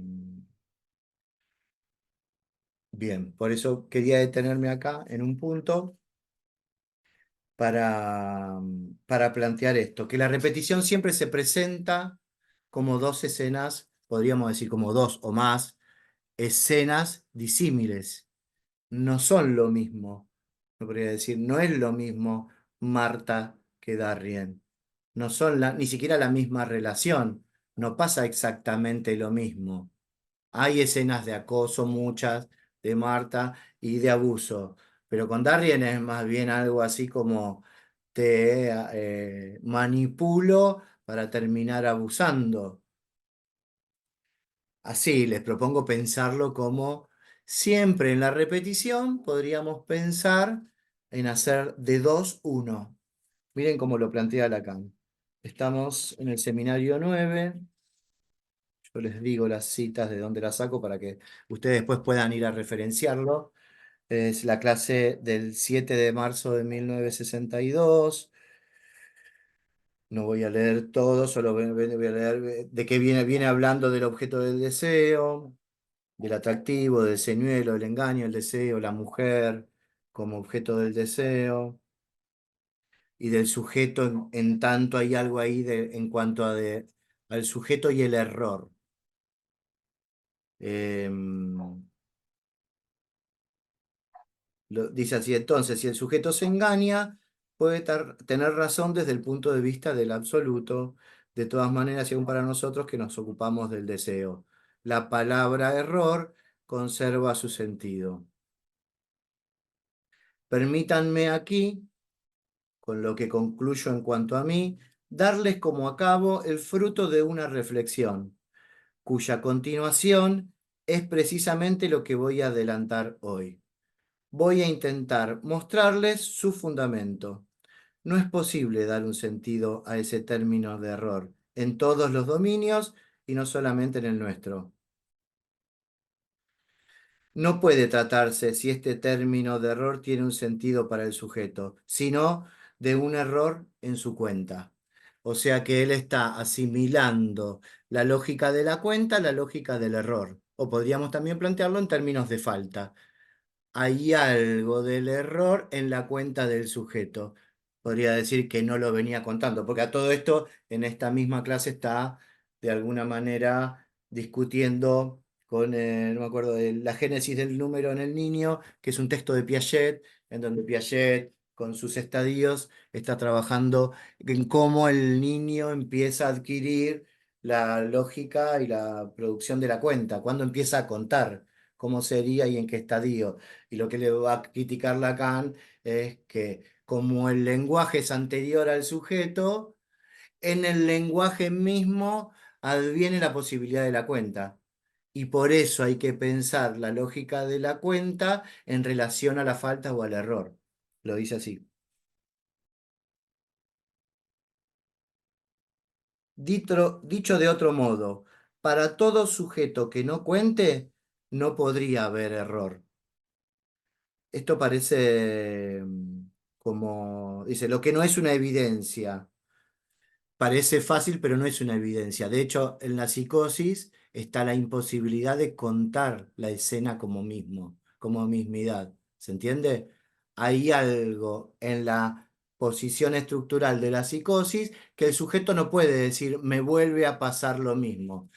bien, por eso quería detenerme acá en un punto para plantear esto, que la repetición siempre se presenta como dos escenas, podríamos decir como dos o más escenas disímiles. No son lo mismo. No podría decir, no es lo mismo Marta que Darien. No son ni siquiera la misma relación. No pasa exactamente lo mismo. Hay escenas de acoso, muchas, de Marta y de abuso. Pero con Darien es más bien algo así como te manipulo para terminar abusando. Así, les propongo pensarlo como siempre en la repetición podríamos pensar en hacer de dos uno. Miren cómo lo plantea Lacan. Estamos en el seminario 9. Yo les digo las citas de dónde las saco para que ustedes después puedan ir a referenciarlo. Es la clase del 7 de marzo de 1962. No voy a leer todo, solo voy a leer de qué viene hablando del objeto del deseo, del atractivo, del señuelo, del engaño, el deseo, la mujer como objeto del deseo, y del sujeto en tanto hay algo ahí en cuanto al sujeto y el error. Dice así, entonces, si el sujeto se engaña, puede tener razón desde el punto de vista del absoluto, de todas maneras, y aún para nosotros que nos ocupamos del deseo. La palabra error conserva su sentido. Permítanme aquí, con lo que concluyo en cuanto a mí, darles como a cabo el fruto de una reflexión, cuya continuación es precisamente lo que voy a adelantar hoy. Voy a intentar mostrarles su fundamento. No es posible dar un sentido a ese término de error en todos los dominios y no solamente en el nuestro. No puede tratarse si este término de error tiene un sentido para el sujeto, sino de un error en su cuenta. O sea que él está asimilando la lógica de la cuenta a la lógica del error. O podríamos también plantearlo en términos de falta. Hay algo del error en la cuenta del sujeto. Podría decir que no lo venía contando, porque a todo esto en esta misma clase está de alguna manera discutiendo con, no me acuerdo, de la génesis del número en el niño, que es un texto de Piaget, en donde Piaget con sus estadios está trabajando en cómo el niño empieza a adquirir la lógica y la producción de la cuenta, cuándo empieza a contar, cómo sería y en qué estadio. Y lo que le va a criticar Lacan es que como el lenguaje es anterior al sujeto, en el lenguaje mismo adviene la posibilidad de la cuenta. Y por eso hay que pensar la lógica de la cuenta en relación a la falta o al error. Lo dice así. Dicho de otro modo, para todo sujeto que no cuente, no podría haber error. Esto parece como, dice, lo que no es una evidencia. Parece fácil, pero no es una evidencia. De hecho, en la psicosis está la imposibilidad de contar la escena como mismo, como mismidad. ¿Se entiende? Hay algo en la posición estructural de la psicosis que el sujeto no puede decir me vuelve a pasar lo mismo,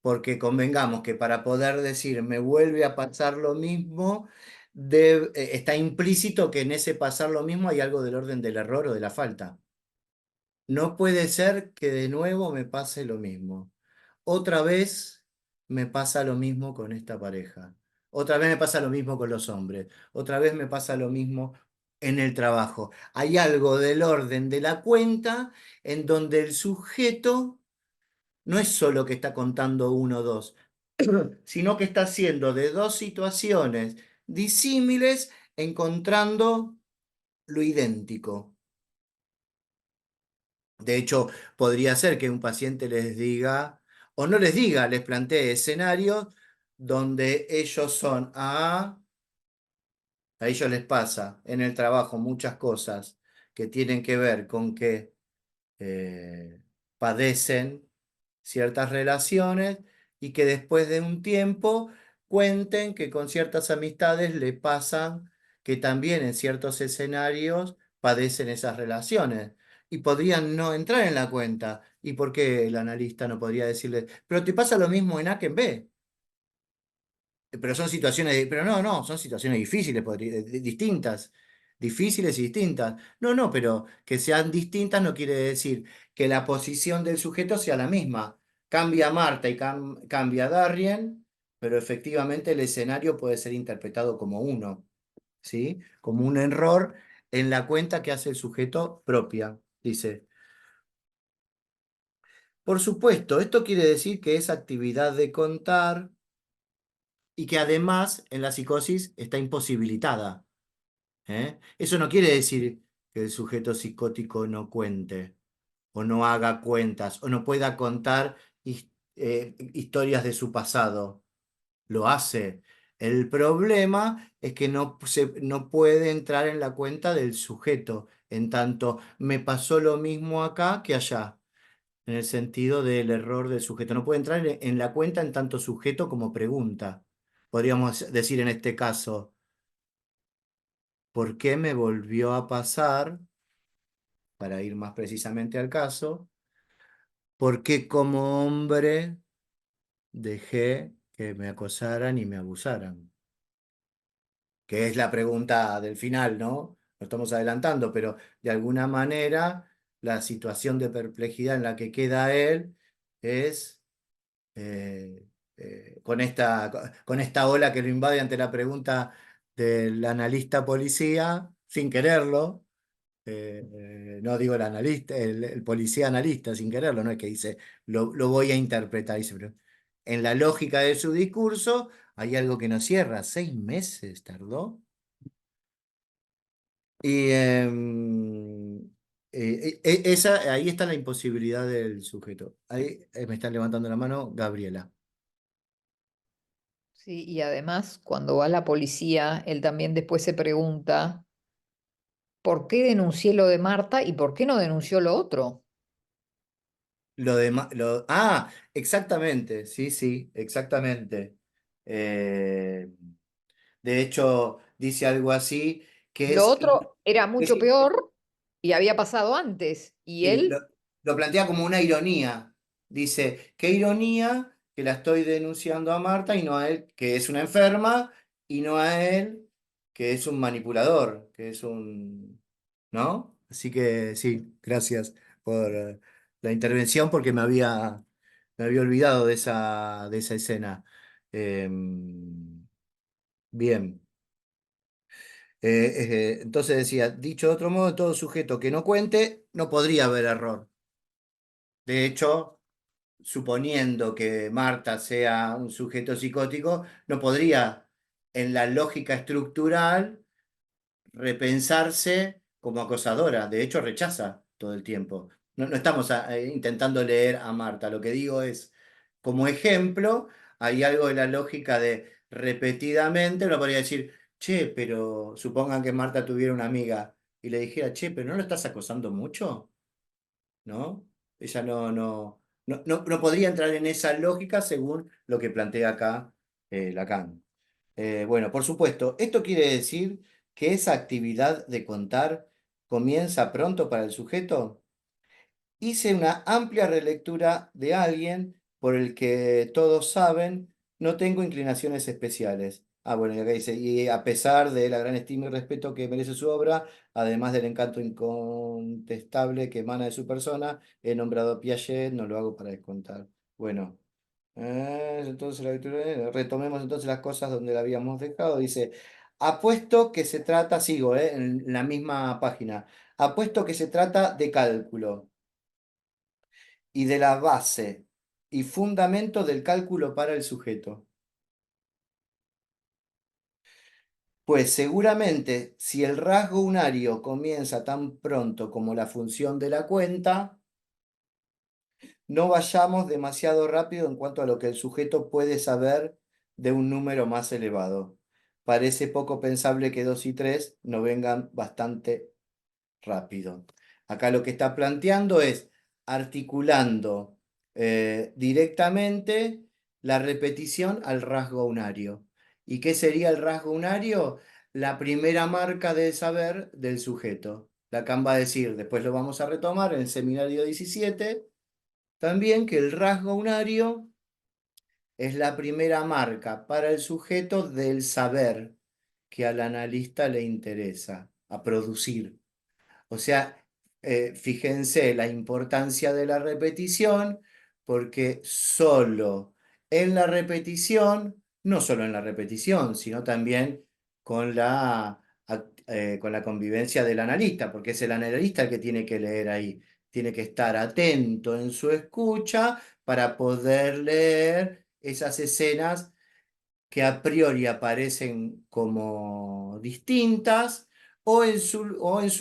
porque convengamos que para poder decir me vuelve a pasar lo mismo, está implícito que en ese pasar lo mismo hay algo del orden del error o de la falta. No puede ser que de nuevo me pase lo mismo. Otra vez me pasa lo mismo con esta pareja. Otra vez me pasa lo mismo con los hombres. Otra vez me pasa lo mismo en el trabajo. Hay algo del orden de la cuenta en donde el sujeto no es solo que está contando uno o dos, sino que está haciendo de dos situaciones disímiles encontrando lo idéntico. De hecho, podría ser que un paciente les diga, o no les diga, les plantee escenarios donde ellos son a ellos les pasa en el trabajo muchas cosas que tienen que ver con que eh, padecen ciertas relaciones y que después de un tiempo cuenten que con ciertas amistades le pasan que también en ciertos escenarios padecen esas relaciones y podrían no entrar en la cuenta. ¿Y por qué el analista no podría decirle, pero te pasa lo mismo en A que en B? Pero son situaciones, pero no, no, son situaciones difíciles, distintas, difíciles y distintas. No, no, pero que sean distintas no quiere decir que la posición del sujeto sea la misma. Cambia Marta y cambia Darien, pero efectivamente el escenario puede ser interpretado como uno, ¿sí? Como un error en la cuenta que hace el sujeto propia, dice. Por supuesto, esto quiere decir que esa actividad de contar y que además en la psicosis está imposibilitada. ¿Eh? Eso no quiere decir que el sujeto psicótico no cuente, o no haga cuentas, o no pueda contar historias de su pasado. Lo hace. El problema es que no puede entrar en la cuenta del sujeto, en tanto me pasó lo mismo acá que allá, en el sentido del error del sujeto. No puede entrar en la cuenta en tanto sujeto como pregunta. Podríamos decir en este caso, ¿por qué me volvió a pasar? Para ir más precisamente al caso, ¿por qué como hombre dejé que me acosaran y me abusaran? Que es la pregunta del final, ¿no? Lo estamos adelantando, pero de alguna manera la situación de perplejidad en la que queda él es eh, con esta ola que lo invade ante la pregunta del analista policía, sin quererlo. No digo el analista, el policía analista sin quererlo, no es que dice, lo voy a interpretar, dice, pero en la lógica de su discurso hay algo que no cierra, 6 meses tardó. Y ahí está la imposibilidad del sujeto. Ahí me están levantando la mano, Gabriela. Sí, y además, cuando va la policía, él también después se pregunta, ¿por qué denuncié lo de Marta y por qué no denunció lo otro? Exactamente, sí, sí, exactamente. Eh, de hecho, dice algo así, que Lo es, otro era es mucho peor y había pasado antes. Y Sí, él, lo plantea como una ironía. Dice, qué ironía que la estoy denunciando a Marta y no a él, que es una enferma, y no a él, que es un manipulador, que es un... ¿No? Así que sí, gracias por la intervención porque me había olvidado de esa escena. Bien. Entonces decía, dicho de otro modo, todo sujeto que no cuente, no podría haber error. De hecho, suponiendo que Marta sea un sujeto psicótico, no podría, en la lógica estructural, repensarse como acosadora. De hecho, rechaza todo el tiempo. No, no estamos intentando leer a Marta. Lo que digo es, como ejemplo, hay algo de la lógica de repetidamente, uno podría decir, che, pero supongan que Marta tuviera una amiga y le dijera, che, pero ¿no lo estás acosando mucho? ¿No? Ella no podría entrar en esa lógica según lo que plantea acá Lacan. Bueno, por supuesto, esto quiere decir que esa actividad de contar comienza pronto para el sujeto. Hice una amplia relectura de alguien por el que todos saben, no tengo inclinaciones especiales. Ah, bueno, y acá dice, y a pesar de la gran estima y respeto que merece su obra, además del encanto incontestable que emana de su persona, he nombrado a Piaget, no lo hago para descontar. Bueno, entonces la lectura, retomemos entonces las cosas donde la habíamos dejado. Dice, apuesto que se trata, sigo, en la misma página, apuesto que se trata de cálculo y de la base y fundamento del cálculo para el sujeto. Pues seguramente si el rasgo unario comienza tan pronto como la función de la cuenta, no vayamos demasiado rápido en cuanto a lo que el sujeto puede saber de un número más elevado. Parece poco pensable que 2 y 3 no vengan bastante rápido. Acá lo que está planteando es articulando directamente la repetición al rasgo unario. ¿Y qué sería el rasgo unario? La primera marca del saber del sujeto. Lacan va a decir, después lo vamos a retomar en el seminario 17, también que el rasgo unario es la primera marca para el sujeto del saber que al analista le interesa a producir. O sea, fíjense la importancia de la repetición, porque solo en la repetición, no solo en la repetición, sino también con la convivencia del analista, porque es el analista el que tiene que leer ahí, tiene que estar atento en su escucha para poder leer esas escenas que a priori aparecen como distintas o en su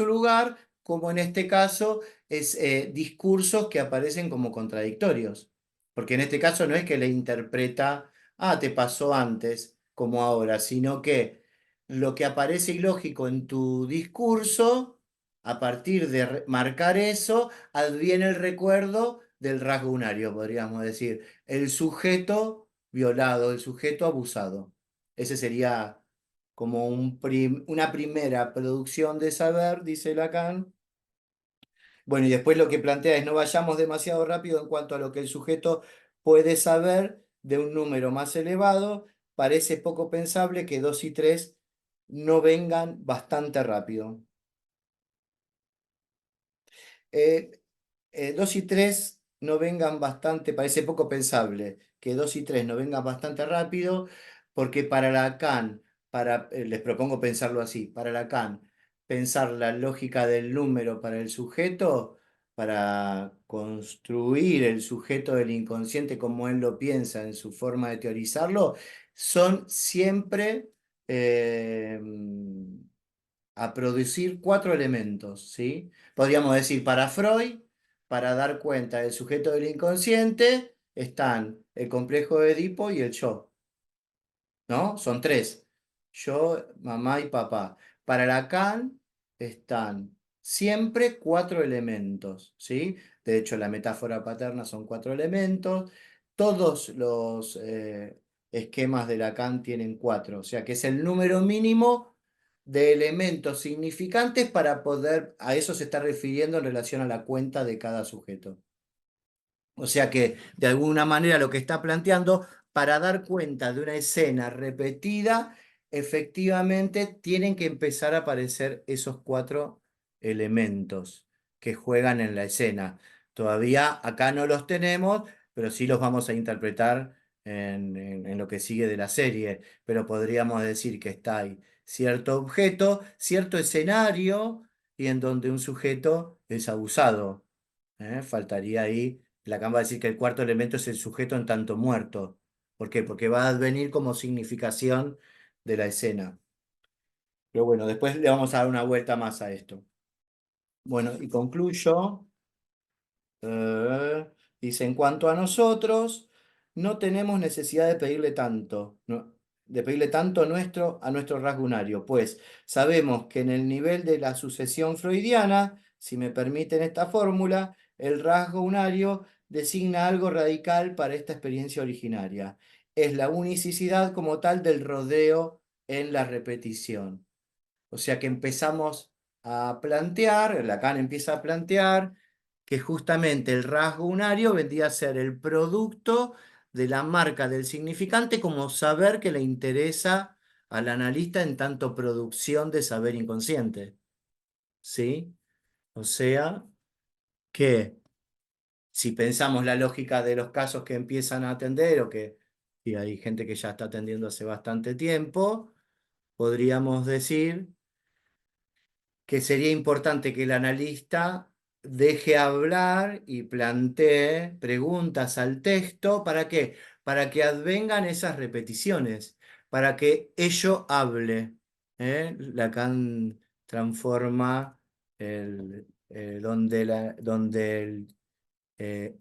lugar, como en este caso, es discursos que aparecen como contradictorios. Porque en este caso no es que le interpreta, ah, te pasó antes, como ahora, sino que lo que aparece ilógico en tu discurso, a partir de marcar eso, adviene el recuerdo del rasgo unario, podríamos decir. El sujeto violado, el sujeto abusado. Ese sería como una primera producción de saber, dice Lacan. Bueno, y después lo que plantea es no vayamos demasiado rápido en cuanto a lo que el sujeto puede saber de un número más elevado. Parece poco pensable que 2 y 3 no vengan bastante rápido. 2 y 3 no vengan bastante, parece poco pensable que 2 y 3 no vengan bastante rápido, porque para Lacan, les propongo pensarlo así, para Lacan, pensar la lógica del número para el sujeto, para construir el sujeto del inconsciente como él lo piensa en su forma de teorizarlo, son siempre a producir 4 elementos, ¿sí? Podríamos decir, para Freud, para dar cuenta del sujeto del inconsciente, están el complejo de Edipo y el yo, ¿no? Son 3. Yo, mamá y papá. Para Lacan están siempre 4 elementos, ¿sí? De hecho, la metáfora paterna son 4 elementos. Todos los esquemas de Lacan tienen 4, o sea que es el número mínimo de elementos significantes para poder, a eso se está refiriendo en relación a la cuenta de cada sujeto. O sea que, de alguna manera, lo que está planteando, para dar cuenta de una escena repetida, efectivamente tienen que empezar a aparecer esos 4 elementos que juegan en la escena. Todavía acá no los tenemos, pero sí los vamos a interpretar en lo que sigue de la serie. Pero podríamos decir que está ahí cierto objeto, cierto escenario, y en donde un sujeto es abusado. Faltaría ahí, Lacan va a decir que el cuarto elemento es el sujeto en tanto muerto. ¿Por qué? Porque va a advenir como significación de la escena. Pero bueno, después le vamos a dar una vuelta más a esto. Bueno, y concluyo. Dice, en cuanto a nosotros, no tenemos necesidad de pedirle tanto, de pedirle tanto a nuestro rasgo unario, pues sabemos que en el nivel de la sucesión freudiana, si me permiten esta fórmula, el rasgo unario designa algo radical para esta experiencia originaria. Es la unicidad como tal del rodeo en la repetición. O sea que empezamos a plantear, Lacan empieza a plantear que justamente el rasgo unario vendría a ser el producto de la marca del significante como saber que le interesa al analista en tanto producción de saber inconsciente. ¿Sí? O sea que si pensamos la lógica de los casos que empiezan a atender o que y hay gente que ya está atendiendo hace bastante tiempo, podríamos decir que sería importante que el analista deje hablar y plantee preguntas al texto. ¿Para qué? Para que advengan esas repeticiones, para que ello hable. Lacan transforma donde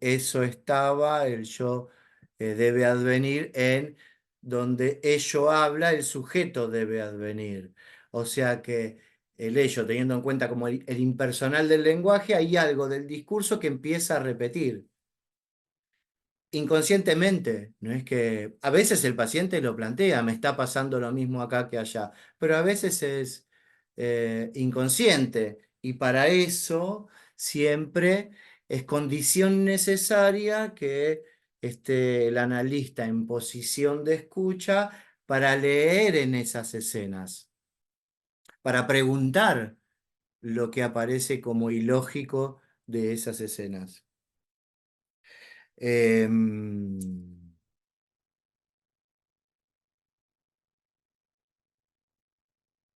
eso estaba, el yo debe advenir en donde ello habla, el sujeto debe advenir. O sea que el ello, teniendo en cuenta como el impersonal del lenguaje, hay algo del discurso que empieza a repetir. Inconscientemente, no es que a veces el paciente lo plantea, me está pasando lo mismo acá que allá, pero a veces es inconsciente y para eso siempre es condición necesaria que esté el analista en posición de escucha para leer en esas escenas, para preguntar lo que aparece como ilógico de esas escenas. Em,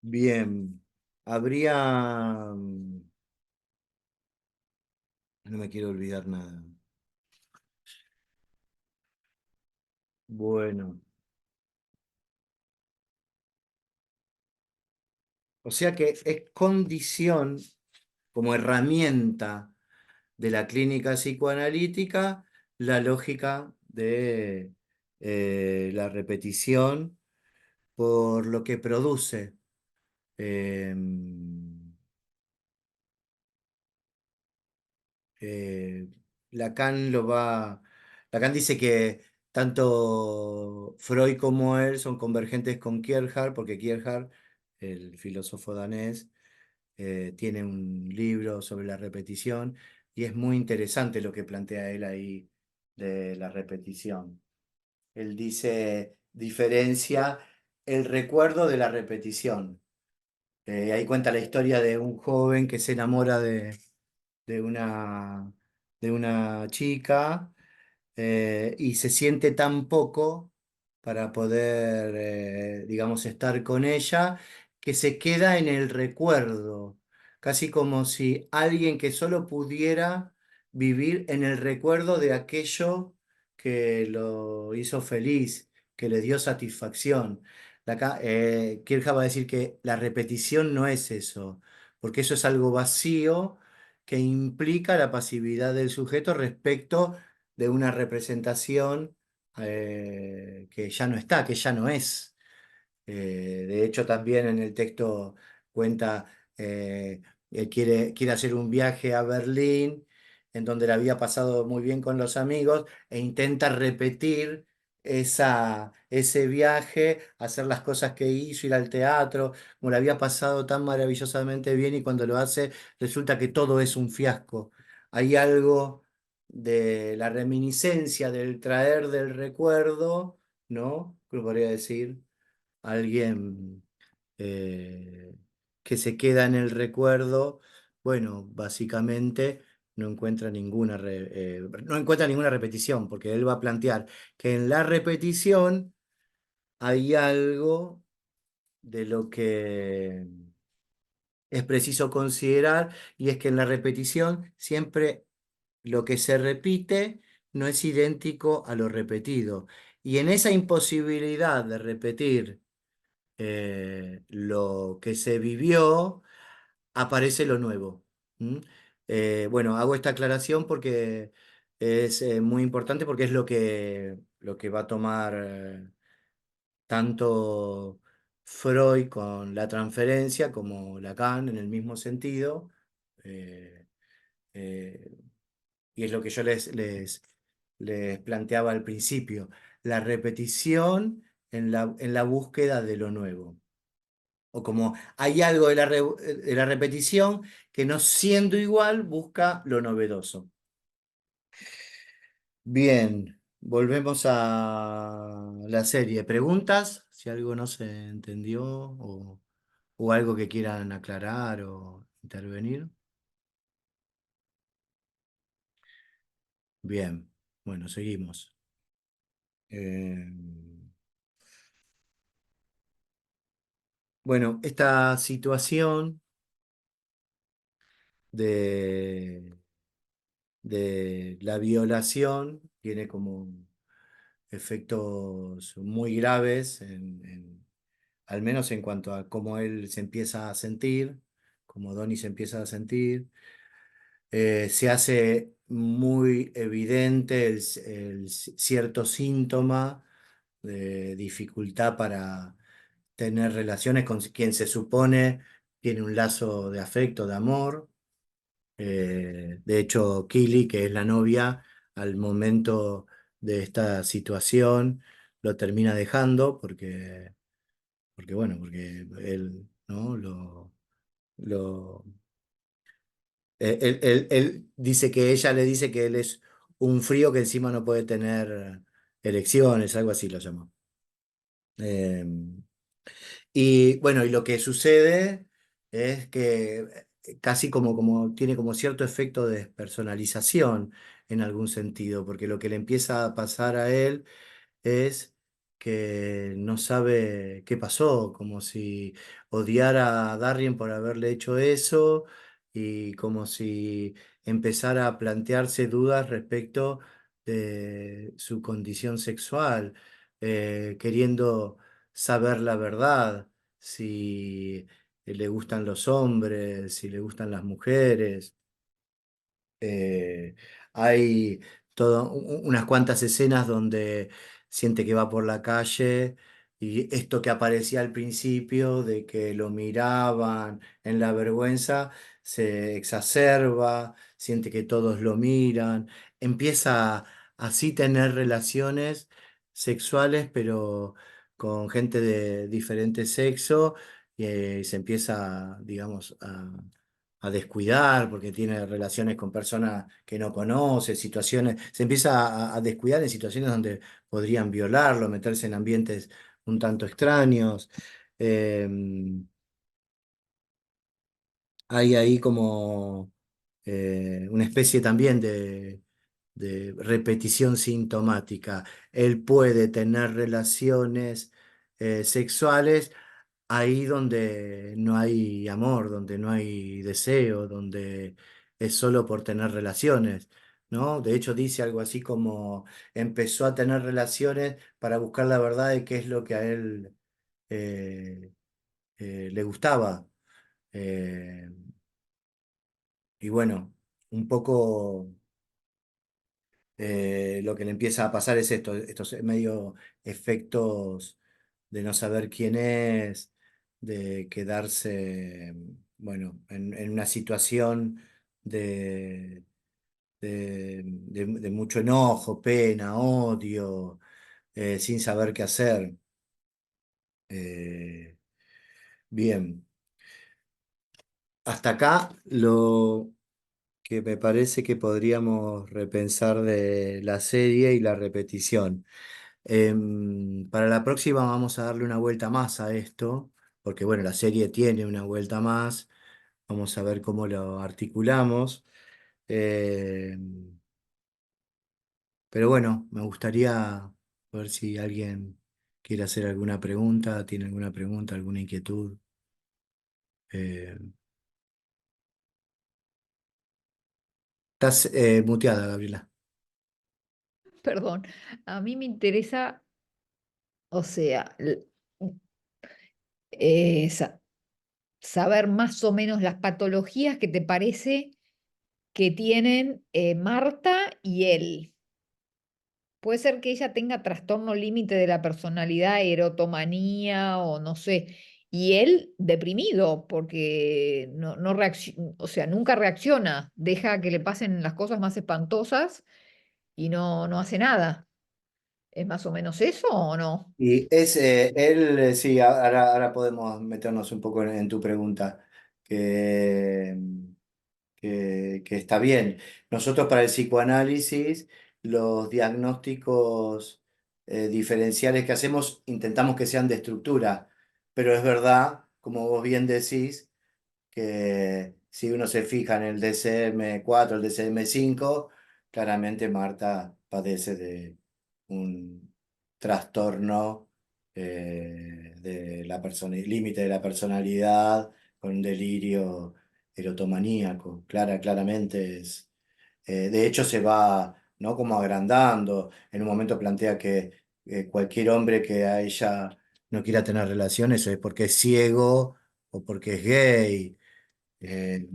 Bien, habría... No me quiero olvidar nada. Bueno, o sea que es condición como herramienta de la clínica psicoanalítica la lógica de la repetición por lo que produce. em, Eh, Lacan Lacan dice que tanto Freud como él son convergentes con Kierkegaard, porque Kierkegaard, el filósofo danés, tiene un libro sobre la repetición y es muy interesante lo que plantea él ahí de la repetición. Él dice, diferencia el recuerdo de la repetición. Ahí cuenta la historia de un joven que se enamora de una, de una chica y se siente tan poco para poder, digamos, estar con ella, que se queda en el recuerdo, casi como si alguien que solo pudiera vivir en el recuerdo de aquello que lo hizo feliz, que le dio satisfacción. Kierkegaard va a decir que la repetición no es eso, porque eso es algo vacío que implica la pasividad del sujeto respecto de una representación que ya no está, que ya no es. De hecho, también en el texto cuenta, él quiere hacer un viaje a Berlín, en donde le había pasado muy bien con los amigos, e intenta repetir ese viaje, hacer las cosas que hizo, ir al teatro, como le había pasado tan maravillosamente bien, y cuando lo hace resulta que todo es un fiasco. Hay algo de la reminiscencia, del traer del recuerdo, ¿no? Que podría decir alguien que se queda en el recuerdo, bueno, básicamente no encuentra ninguna repetición, porque él va a plantear que en la repetición hay algo de lo que es preciso considerar, y es que en la repetición siempre lo que se repite no es idéntico a lo repetido. Y en esa imposibilidad de repetir lo que se vivió, aparece lo nuevo. ¿Mm? Bueno, hago esta aclaración porque es muy importante, porque es lo que lo que va a tomar tanto Freud con la transferencia como Lacan en el mismo sentido. eh, eh, y es lo que yo les planteaba al principio, la repetición en la búsqueda de lo nuevo. O como hay algo de la repetición que no siendo igual busca lo novedoso. Bien, volvemos a la serie. ¿Preguntas? Si algo no se entendió o algo que quieran aclarar o intervenir. Bien, bueno, seguimos. Eh, bueno, esta situación de, de la violación tiene como efectos muy graves, al menos en cuanto a cómo él se empieza a sentir, cómo Donnie se empieza a sentir. Se hace muy evidente el cierto síntoma de dificultad para tener relaciones con quien se supone tiene un lazo de afecto, de amor. De hecho, Kili, que es la novia, al momento de esta situación, lo termina dejando porque bueno, porque él, ¿no? Lo, él dice que ella le dice que él es un frío que encima no puede tener elecciones, algo así lo llamó. Eh, y bueno, y lo que sucede es que casi como tiene como cierto efecto de despersonalización en algún sentido, porque lo que le empieza a pasar a él es que no sabe qué pasó, como si odiara a Darien por haberle hecho eso y como si empezara a plantearse dudas respecto de su condición sexual, queriendo saber la verdad, si le gustan los hombres, si le gustan las mujeres. Eh, Hay unas cuantas escenas donde siente que va por la calle y esto que aparecía al principio de que lo miraban en la vergüenza se exacerba, siente que todos lo miran, empieza a así tener relaciones sexuales pero con gente de diferente sexo y se empieza, digamos, a descuidar porque tiene relaciones con personas que no conoce, situaciones, se empieza a descuidar en situaciones donde podrían violarlo, meterse en ambientes un tanto extraños. Eh, Hay ahí como una especie también de repetición sintomática. Él puede tener relaciones sexuales ahí donde no hay amor, donde no hay deseo, donde es solo por tener relaciones, ¿no? De hecho dice algo así como empezó a tener relaciones para buscar la verdad de qué es lo que a él eh, le gustaba. Eh, y bueno, un poco lo que le empieza a pasar es esto, estos medio efectos de no saber quién es, de quedarse, bueno, en una situación de, de mucho enojo, pena, odio, sin saber qué hacer. Eh, Bien, hasta acá lo que me parece que podríamos repensar de la serie y la repetición. Para la próxima vamos a darle una vuelta más a esto, porque bueno, la serie tiene una vuelta más. Vamos a ver cómo lo articulamos. Em, pero bueno, me gustaría ver si alguien quiere hacer alguna pregunta, tiene alguna pregunta, alguna inquietud. Em, Estás muteada, Gabriela. Perdón, a mí me interesa, o sea, sa- saber más o menos las patologías que te parece que tienen Marta y él. Puede ser que ella tenga trastorno límite de la personalidad, erotomanía o no sé. Y él deprimido porque no reacciona, o sea, nunca reacciona, deja que le pasen las cosas más espantosas y no hace nada. ¿Es más o menos eso o no? Y él, sí, ahora podemos meternos un poco en tu pregunta, que, que está bien. Nosotros para el psicoanálisis, los diagnósticos diferenciales que hacemos intentamos que sean de estructura, pero es verdad, como vos bien decís, que si uno se fija en el DCM-4, el DCM-5, claramente Marta padece de un trastorno de la límite de la personalidad, con un delirio erotomaníaco. Claramente es. De hecho, se va, ¿no? Como agrandando. En un momento plantea que cualquier hombre que a ella no quiera tener relaciones es porque es ciego o porque es gay. Eh,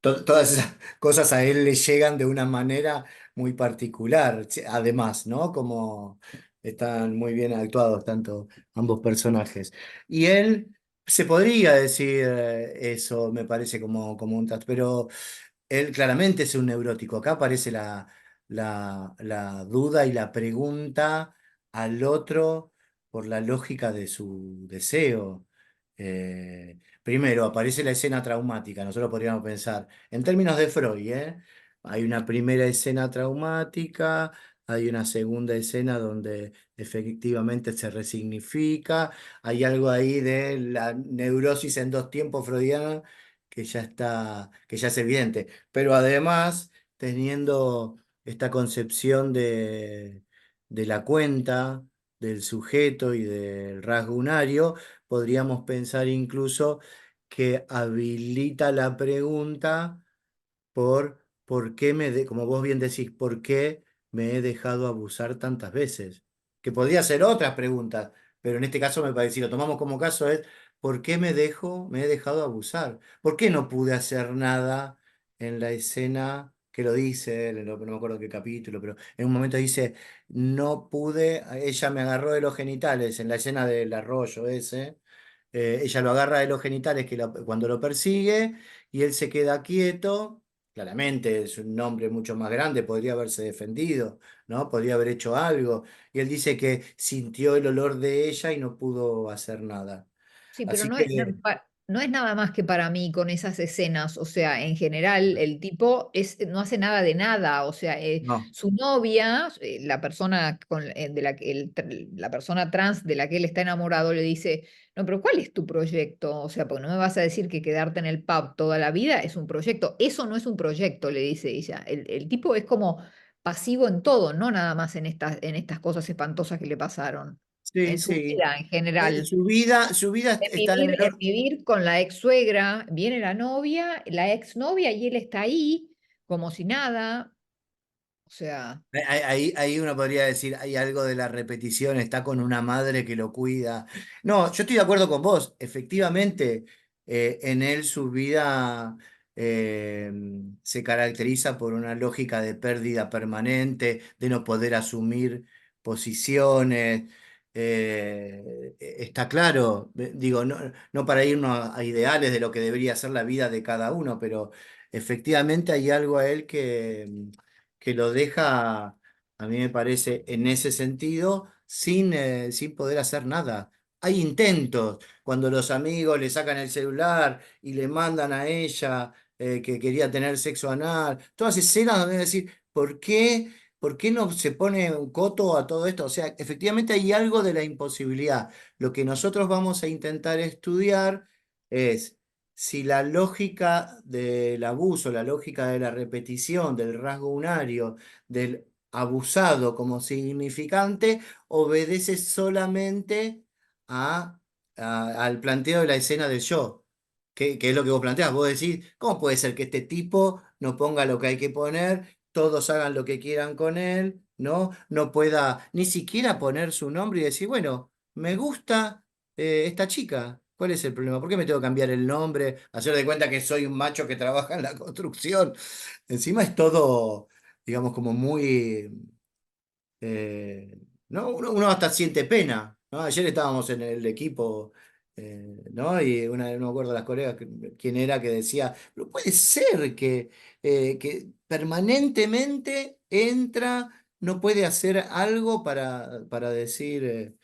Todas esas cosas a él le llegan de una manera muy particular, además, ¿no? Como están muy bien actuados tanto ambos personajes. Y él se podría decir eso, me parece como un pero él claramente es un neurótico. Acá aparece la duda y la pregunta al otro por la lógica de su deseo. Primero, aparece la escena traumática. Nosotros podríamos pensar, en términos de Freud, ¿eh? Hay una primera escena traumática, hay una segunda escena donde efectivamente se resignifica, hay algo ahí de la neurosis en dos tiempos freudiana que ya es evidente, pero además teniendo esta concepción de la cuenta, del sujeto y del rasgo unario, podríamos pensar incluso que habilita la pregunta por qué como vos bien decís, por qué me he dejado abusar tantas veces. Que podría ser otras preguntas, pero en este caso me parece, si lo tomamos como caso es, ¿por qué me he dejado abusar? ¿Por qué no pude hacer nada en la escena que lo dice, no me acuerdo qué capítulo, pero en un momento dice, no pude, ella me agarró de los genitales en la escena del arroyo ese. Ella lo agarra de los genitales cuando lo persigue y él se queda quieto. Claramente es un hombre mucho más grande, podría haberse defendido, ¿no? Podría haber hecho algo. Y él dice que sintió el olor de ella y no pudo hacer nada. Sí, pero Así no es, no, que, no es nada más que para mí con esas escenas. O sea, en general el tipo no hace nada de nada. O sea, no. su novia, la persona de la persona trans de la que él está enamorado, le dice, no, pero ¿cuál es tu proyecto? O sea, porque no me vas a decir que quedarte en el pub toda la vida es un proyecto. Eso no es un proyecto, le dice ella. El tipo es como pasivo en todo, no nada más en estas cosas espantosas que le pasaron. Sí, En su sí. vida en general. Su vida está en el En vivir con la ex suegra, viene la novia, la ex novia y él está ahí como si nada. O sea, Ahí uno podría decir, hay algo de la repetición, está con una madre que lo cuida. No, yo estoy de acuerdo con vos. Efectivamente, en él su vida eh, se caracteriza por una lógica de pérdida permanente, de no poder asumir posiciones. Está claro, digo, no para irnos a ideales de lo que debería ser la vida de cada uno, pero efectivamente hay algo a él que lo deja, a mí me parece, en ese sentido, sin poder hacer nada. Hay intentos, cuando los amigos le sacan el celular y le mandan a ella que quería tener sexo anal, todas escenas donde decir, ¿por qué? ¿Por qué no se pone un coto a todo esto? O sea, efectivamente hay algo de la imposibilidad. Lo que nosotros vamos a intentar estudiar es si la lógica del abuso, la lógica de la repetición, del rasgo unario, del abusado como significante, obedece solamente a, al planteo de la escena del yo, que es lo que vos planteás. Vos decís, ¿cómo puede ser que este tipo no ponga lo que hay que poner, todos hagan lo que quieran con él, ¿no? No pueda ni siquiera poner su nombre y decir, bueno, me gusta esta chica. ¿Cuál es el problema? ¿Por qué me tengo que cambiar el nombre? Hacer de cuenta que soy un macho que trabaja en la construcción. Encima es todo, digamos, como muy ¿no? Uno hasta siente pena, ¿no? Ayer estábamos en el equipo, ¿no? Y no me acuerdo de las colegas quién era que decía, pero puede ser que permanentemente entra, no puede hacer algo para decir,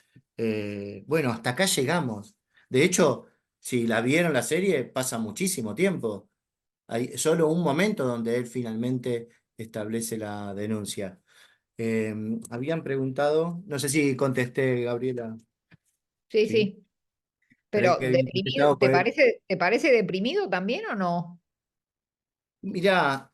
bueno, hasta acá llegamos. De hecho, si la vieron la serie, pasa muchísimo tiempo. Hay solo un momento donde él finalmente establece la denuncia. Habían preguntado, no sé si contesté, Gabriela, Sí, ¿sí? sí. Creí Pero que habían deprimido, contestado. te parece deprimido también o no? Mirá,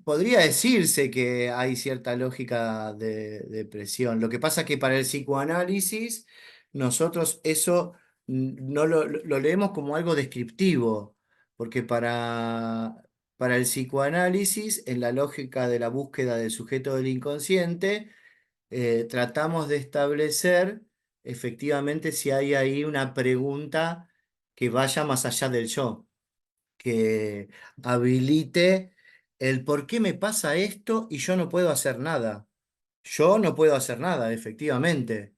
podría decirse que hay cierta lógica de depresión. Lo que pasa es que para el psicoanálisis, nosotros eso no lo leemos como algo descriptivo, porque para el psicoanálisis, en la lógica de la búsqueda del sujeto del inconsciente, tratamos de establecer efectivamente si hay ahí una pregunta que vaya más allá del yo, que habilite el por qué me pasa esto y yo no puedo hacer nada. Yo no puedo hacer nada, efectivamente.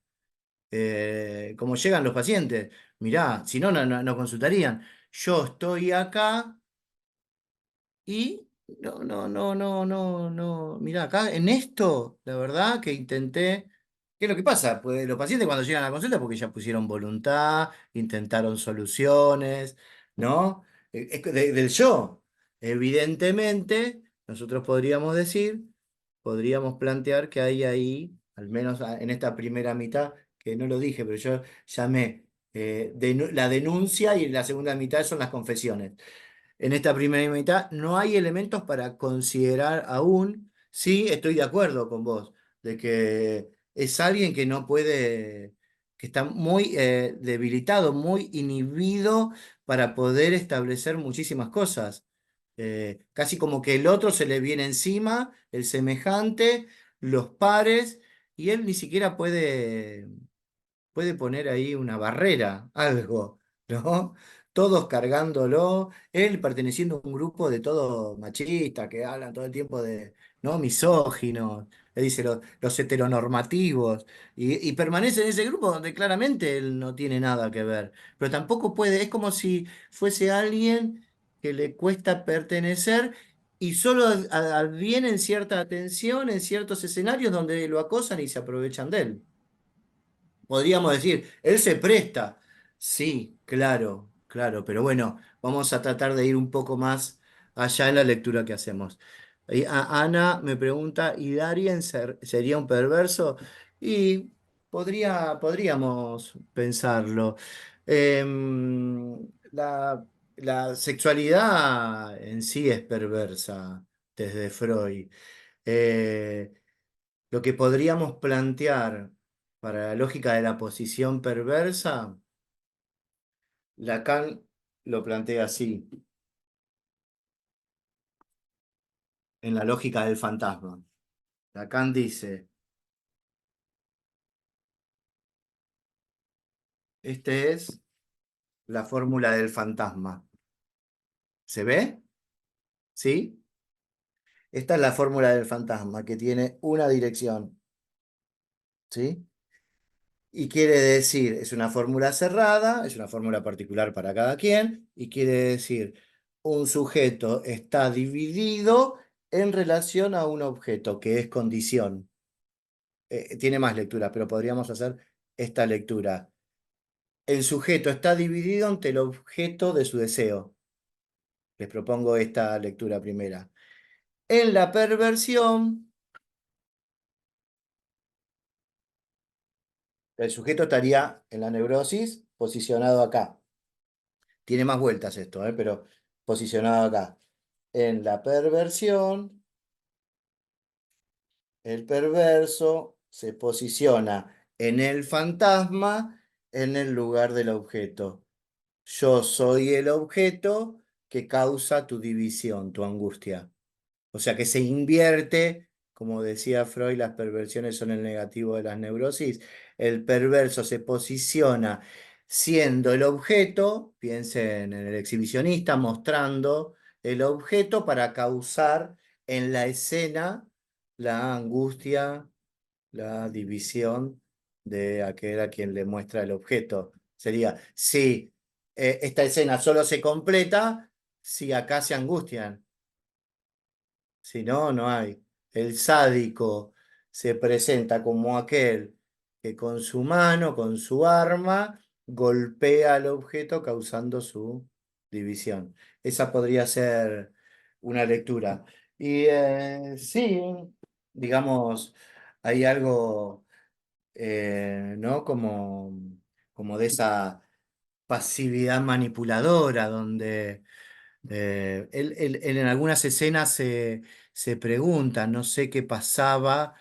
Como llegan los pacientes, mirá, si no, no consultarían. Yo estoy acá. Y no. Mirá, acá en esto, la verdad que intenté. ¿Qué es lo que pasa? Pues los pacientes cuando llegan a la consulta porque ya pusieron voluntad, intentaron soluciones, ¿no? Del yo. Evidentemente, nosotros podríamos decir, podríamos plantear que hay ahí, al menos en esta primera mitad, que no lo dije, pero yo llamé la denuncia, y en la segunda mitad son las confesiones. En esta primera mitad no hay elementos para considerar aún. Sí, estoy de acuerdo con vos, de que es alguien que no puede, que está muy debilitado, muy inhibido para poder establecer muchísimas cosas. Casi como que el otro se le viene encima, el semejante, los pares, y él ni siquiera puede poner ahí una barrera, algo, ¿no? Todos cargándolo, él perteneciendo a un grupo de todos machistas que hablan todo el tiempo de, ¿no? Misóginos, le dice los heteronormativos, y permanece en ese grupo donde claramente él no tiene nada que ver, pero tampoco puede, es como si fuese alguien que le cuesta pertenecer. Y solo adviene en cierta atención en ciertos escenarios donde lo acosan y se aprovechan de él. Podríamos decir, él se presta. Sí, claro, claro, pero bueno, vamos a tratar de ir un poco más allá en la lectura que hacemos. Ana me pregunta, ¿y Darien sería un perverso? Y podríamos pensarlo. La sexualidad en sí es perversa desde Freud. Eh, lo que podríamos plantear para la lógica de la posición perversa, Lacan lo plantea así, en la lógica del fantasma. Lacan dice, este es la fórmula del fantasma. ¿Se ve? ¿Sí? Esta es la fórmula del fantasma que tiene una dirección. ¿Sí? Y quiere decir, es una fórmula cerrada, es una fórmula particular para cada quien, y quiere decir, un sujeto está dividido en relación a un objeto, que es condición. Tiene más lecturas, pero podríamos hacer esta lectura. El sujeto está dividido ante el objeto de su deseo. Les propongo esta lectura primera. En la perversión, el sujeto estaría en la neurosis posicionado acá. Tiene más vueltas esto, pero posicionado acá. En la perversión, el perverso se posiciona en el fantasma en el lugar del objeto. Yo soy el objeto que causa tu división, tu angustia. O sea que se invierte, como decía Freud, las perversiones son el negativo de las neurosis. El perverso se posiciona siendo el objeto, piensen en el exhibicionista, mostrando el objeto para causar en la escena la angustia, la división de aquel a quien le muestra el objeto. Sería, si esta escena solo se completa si acá se angustian. Si no, no hay. El sádico se presenta como aquel que con su mano, con su arma, golpea al objeto causando su división. Esa podría ser una lectura. Y sí, digamos, hay algo, ¿no? Como de esa pasividad manipuladora, donde él en algunas escenas se pregunta, no sé qué pasaba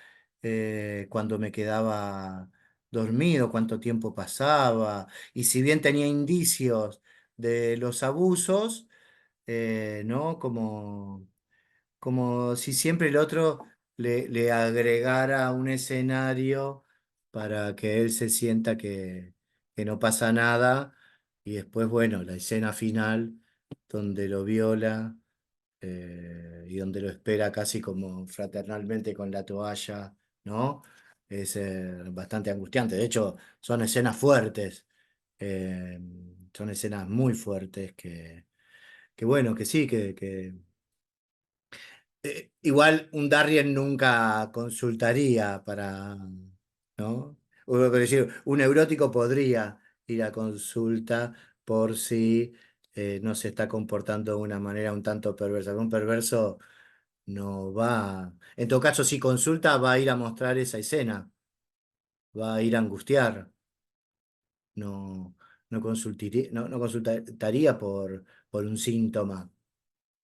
cuando me quedaba dormido, cuánto tiempo pasaba, y si bien tenía indicios de los abusos, ¿no? Como si siempre el otro le agregara un escenario para que él se sienta que no pasa nada, y después, bueno, la escena final donde lo viola y donde lo espera casi como fraternalmente con la toalla, ¿no? Es bastante angustiante. De hecho, son escenas fuertes, eh, son escenas muy fuertes que bueno, que sí, igual un Darien nunca consultaría para, ¿no? Por decir, un neurótico podría ir a consulta por si no se está comportando de una manera un tanto perversa. Un perverso no va, en todo caso, si consulta, va a ir a mostrar esa escena, va a ir a angustiar, no, no consultaría por un síntoma.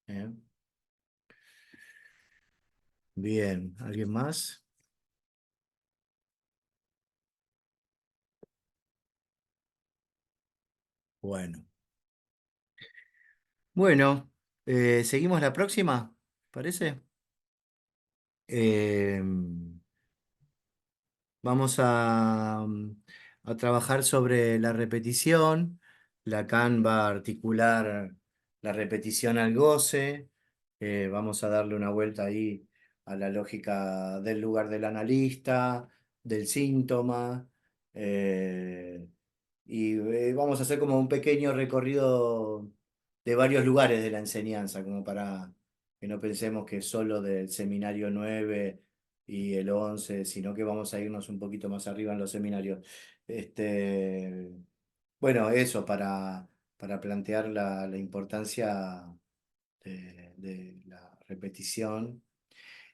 ¿Eh? Bien, ¿alguien más? Bueno. Bueno, seguimos la próxima, ¿parece? Eh, Vamos a trabajar sobre la repetición. Lacan va a articular la repetición al goce. Vamos a darle una vuelta ahí a la lógica del lugar del analista, del síntoma. eh, y vamos a hacer como un pequeño recorrido de varios lugares de la enseñanza, como para que no pensemos que es solo del seminario 9 y el 11, sino que vamos a irnos un poquito más arriba en los seminarios. Este, bueno, eso para plantear la importancia de la repetición.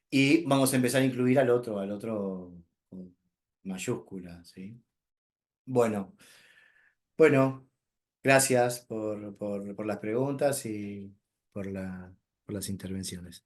Y vamos a empezar a incluir al otro con mayúscula, ¿sí? Bueno, bueno, gracias por las preguntas y por las intervenciones.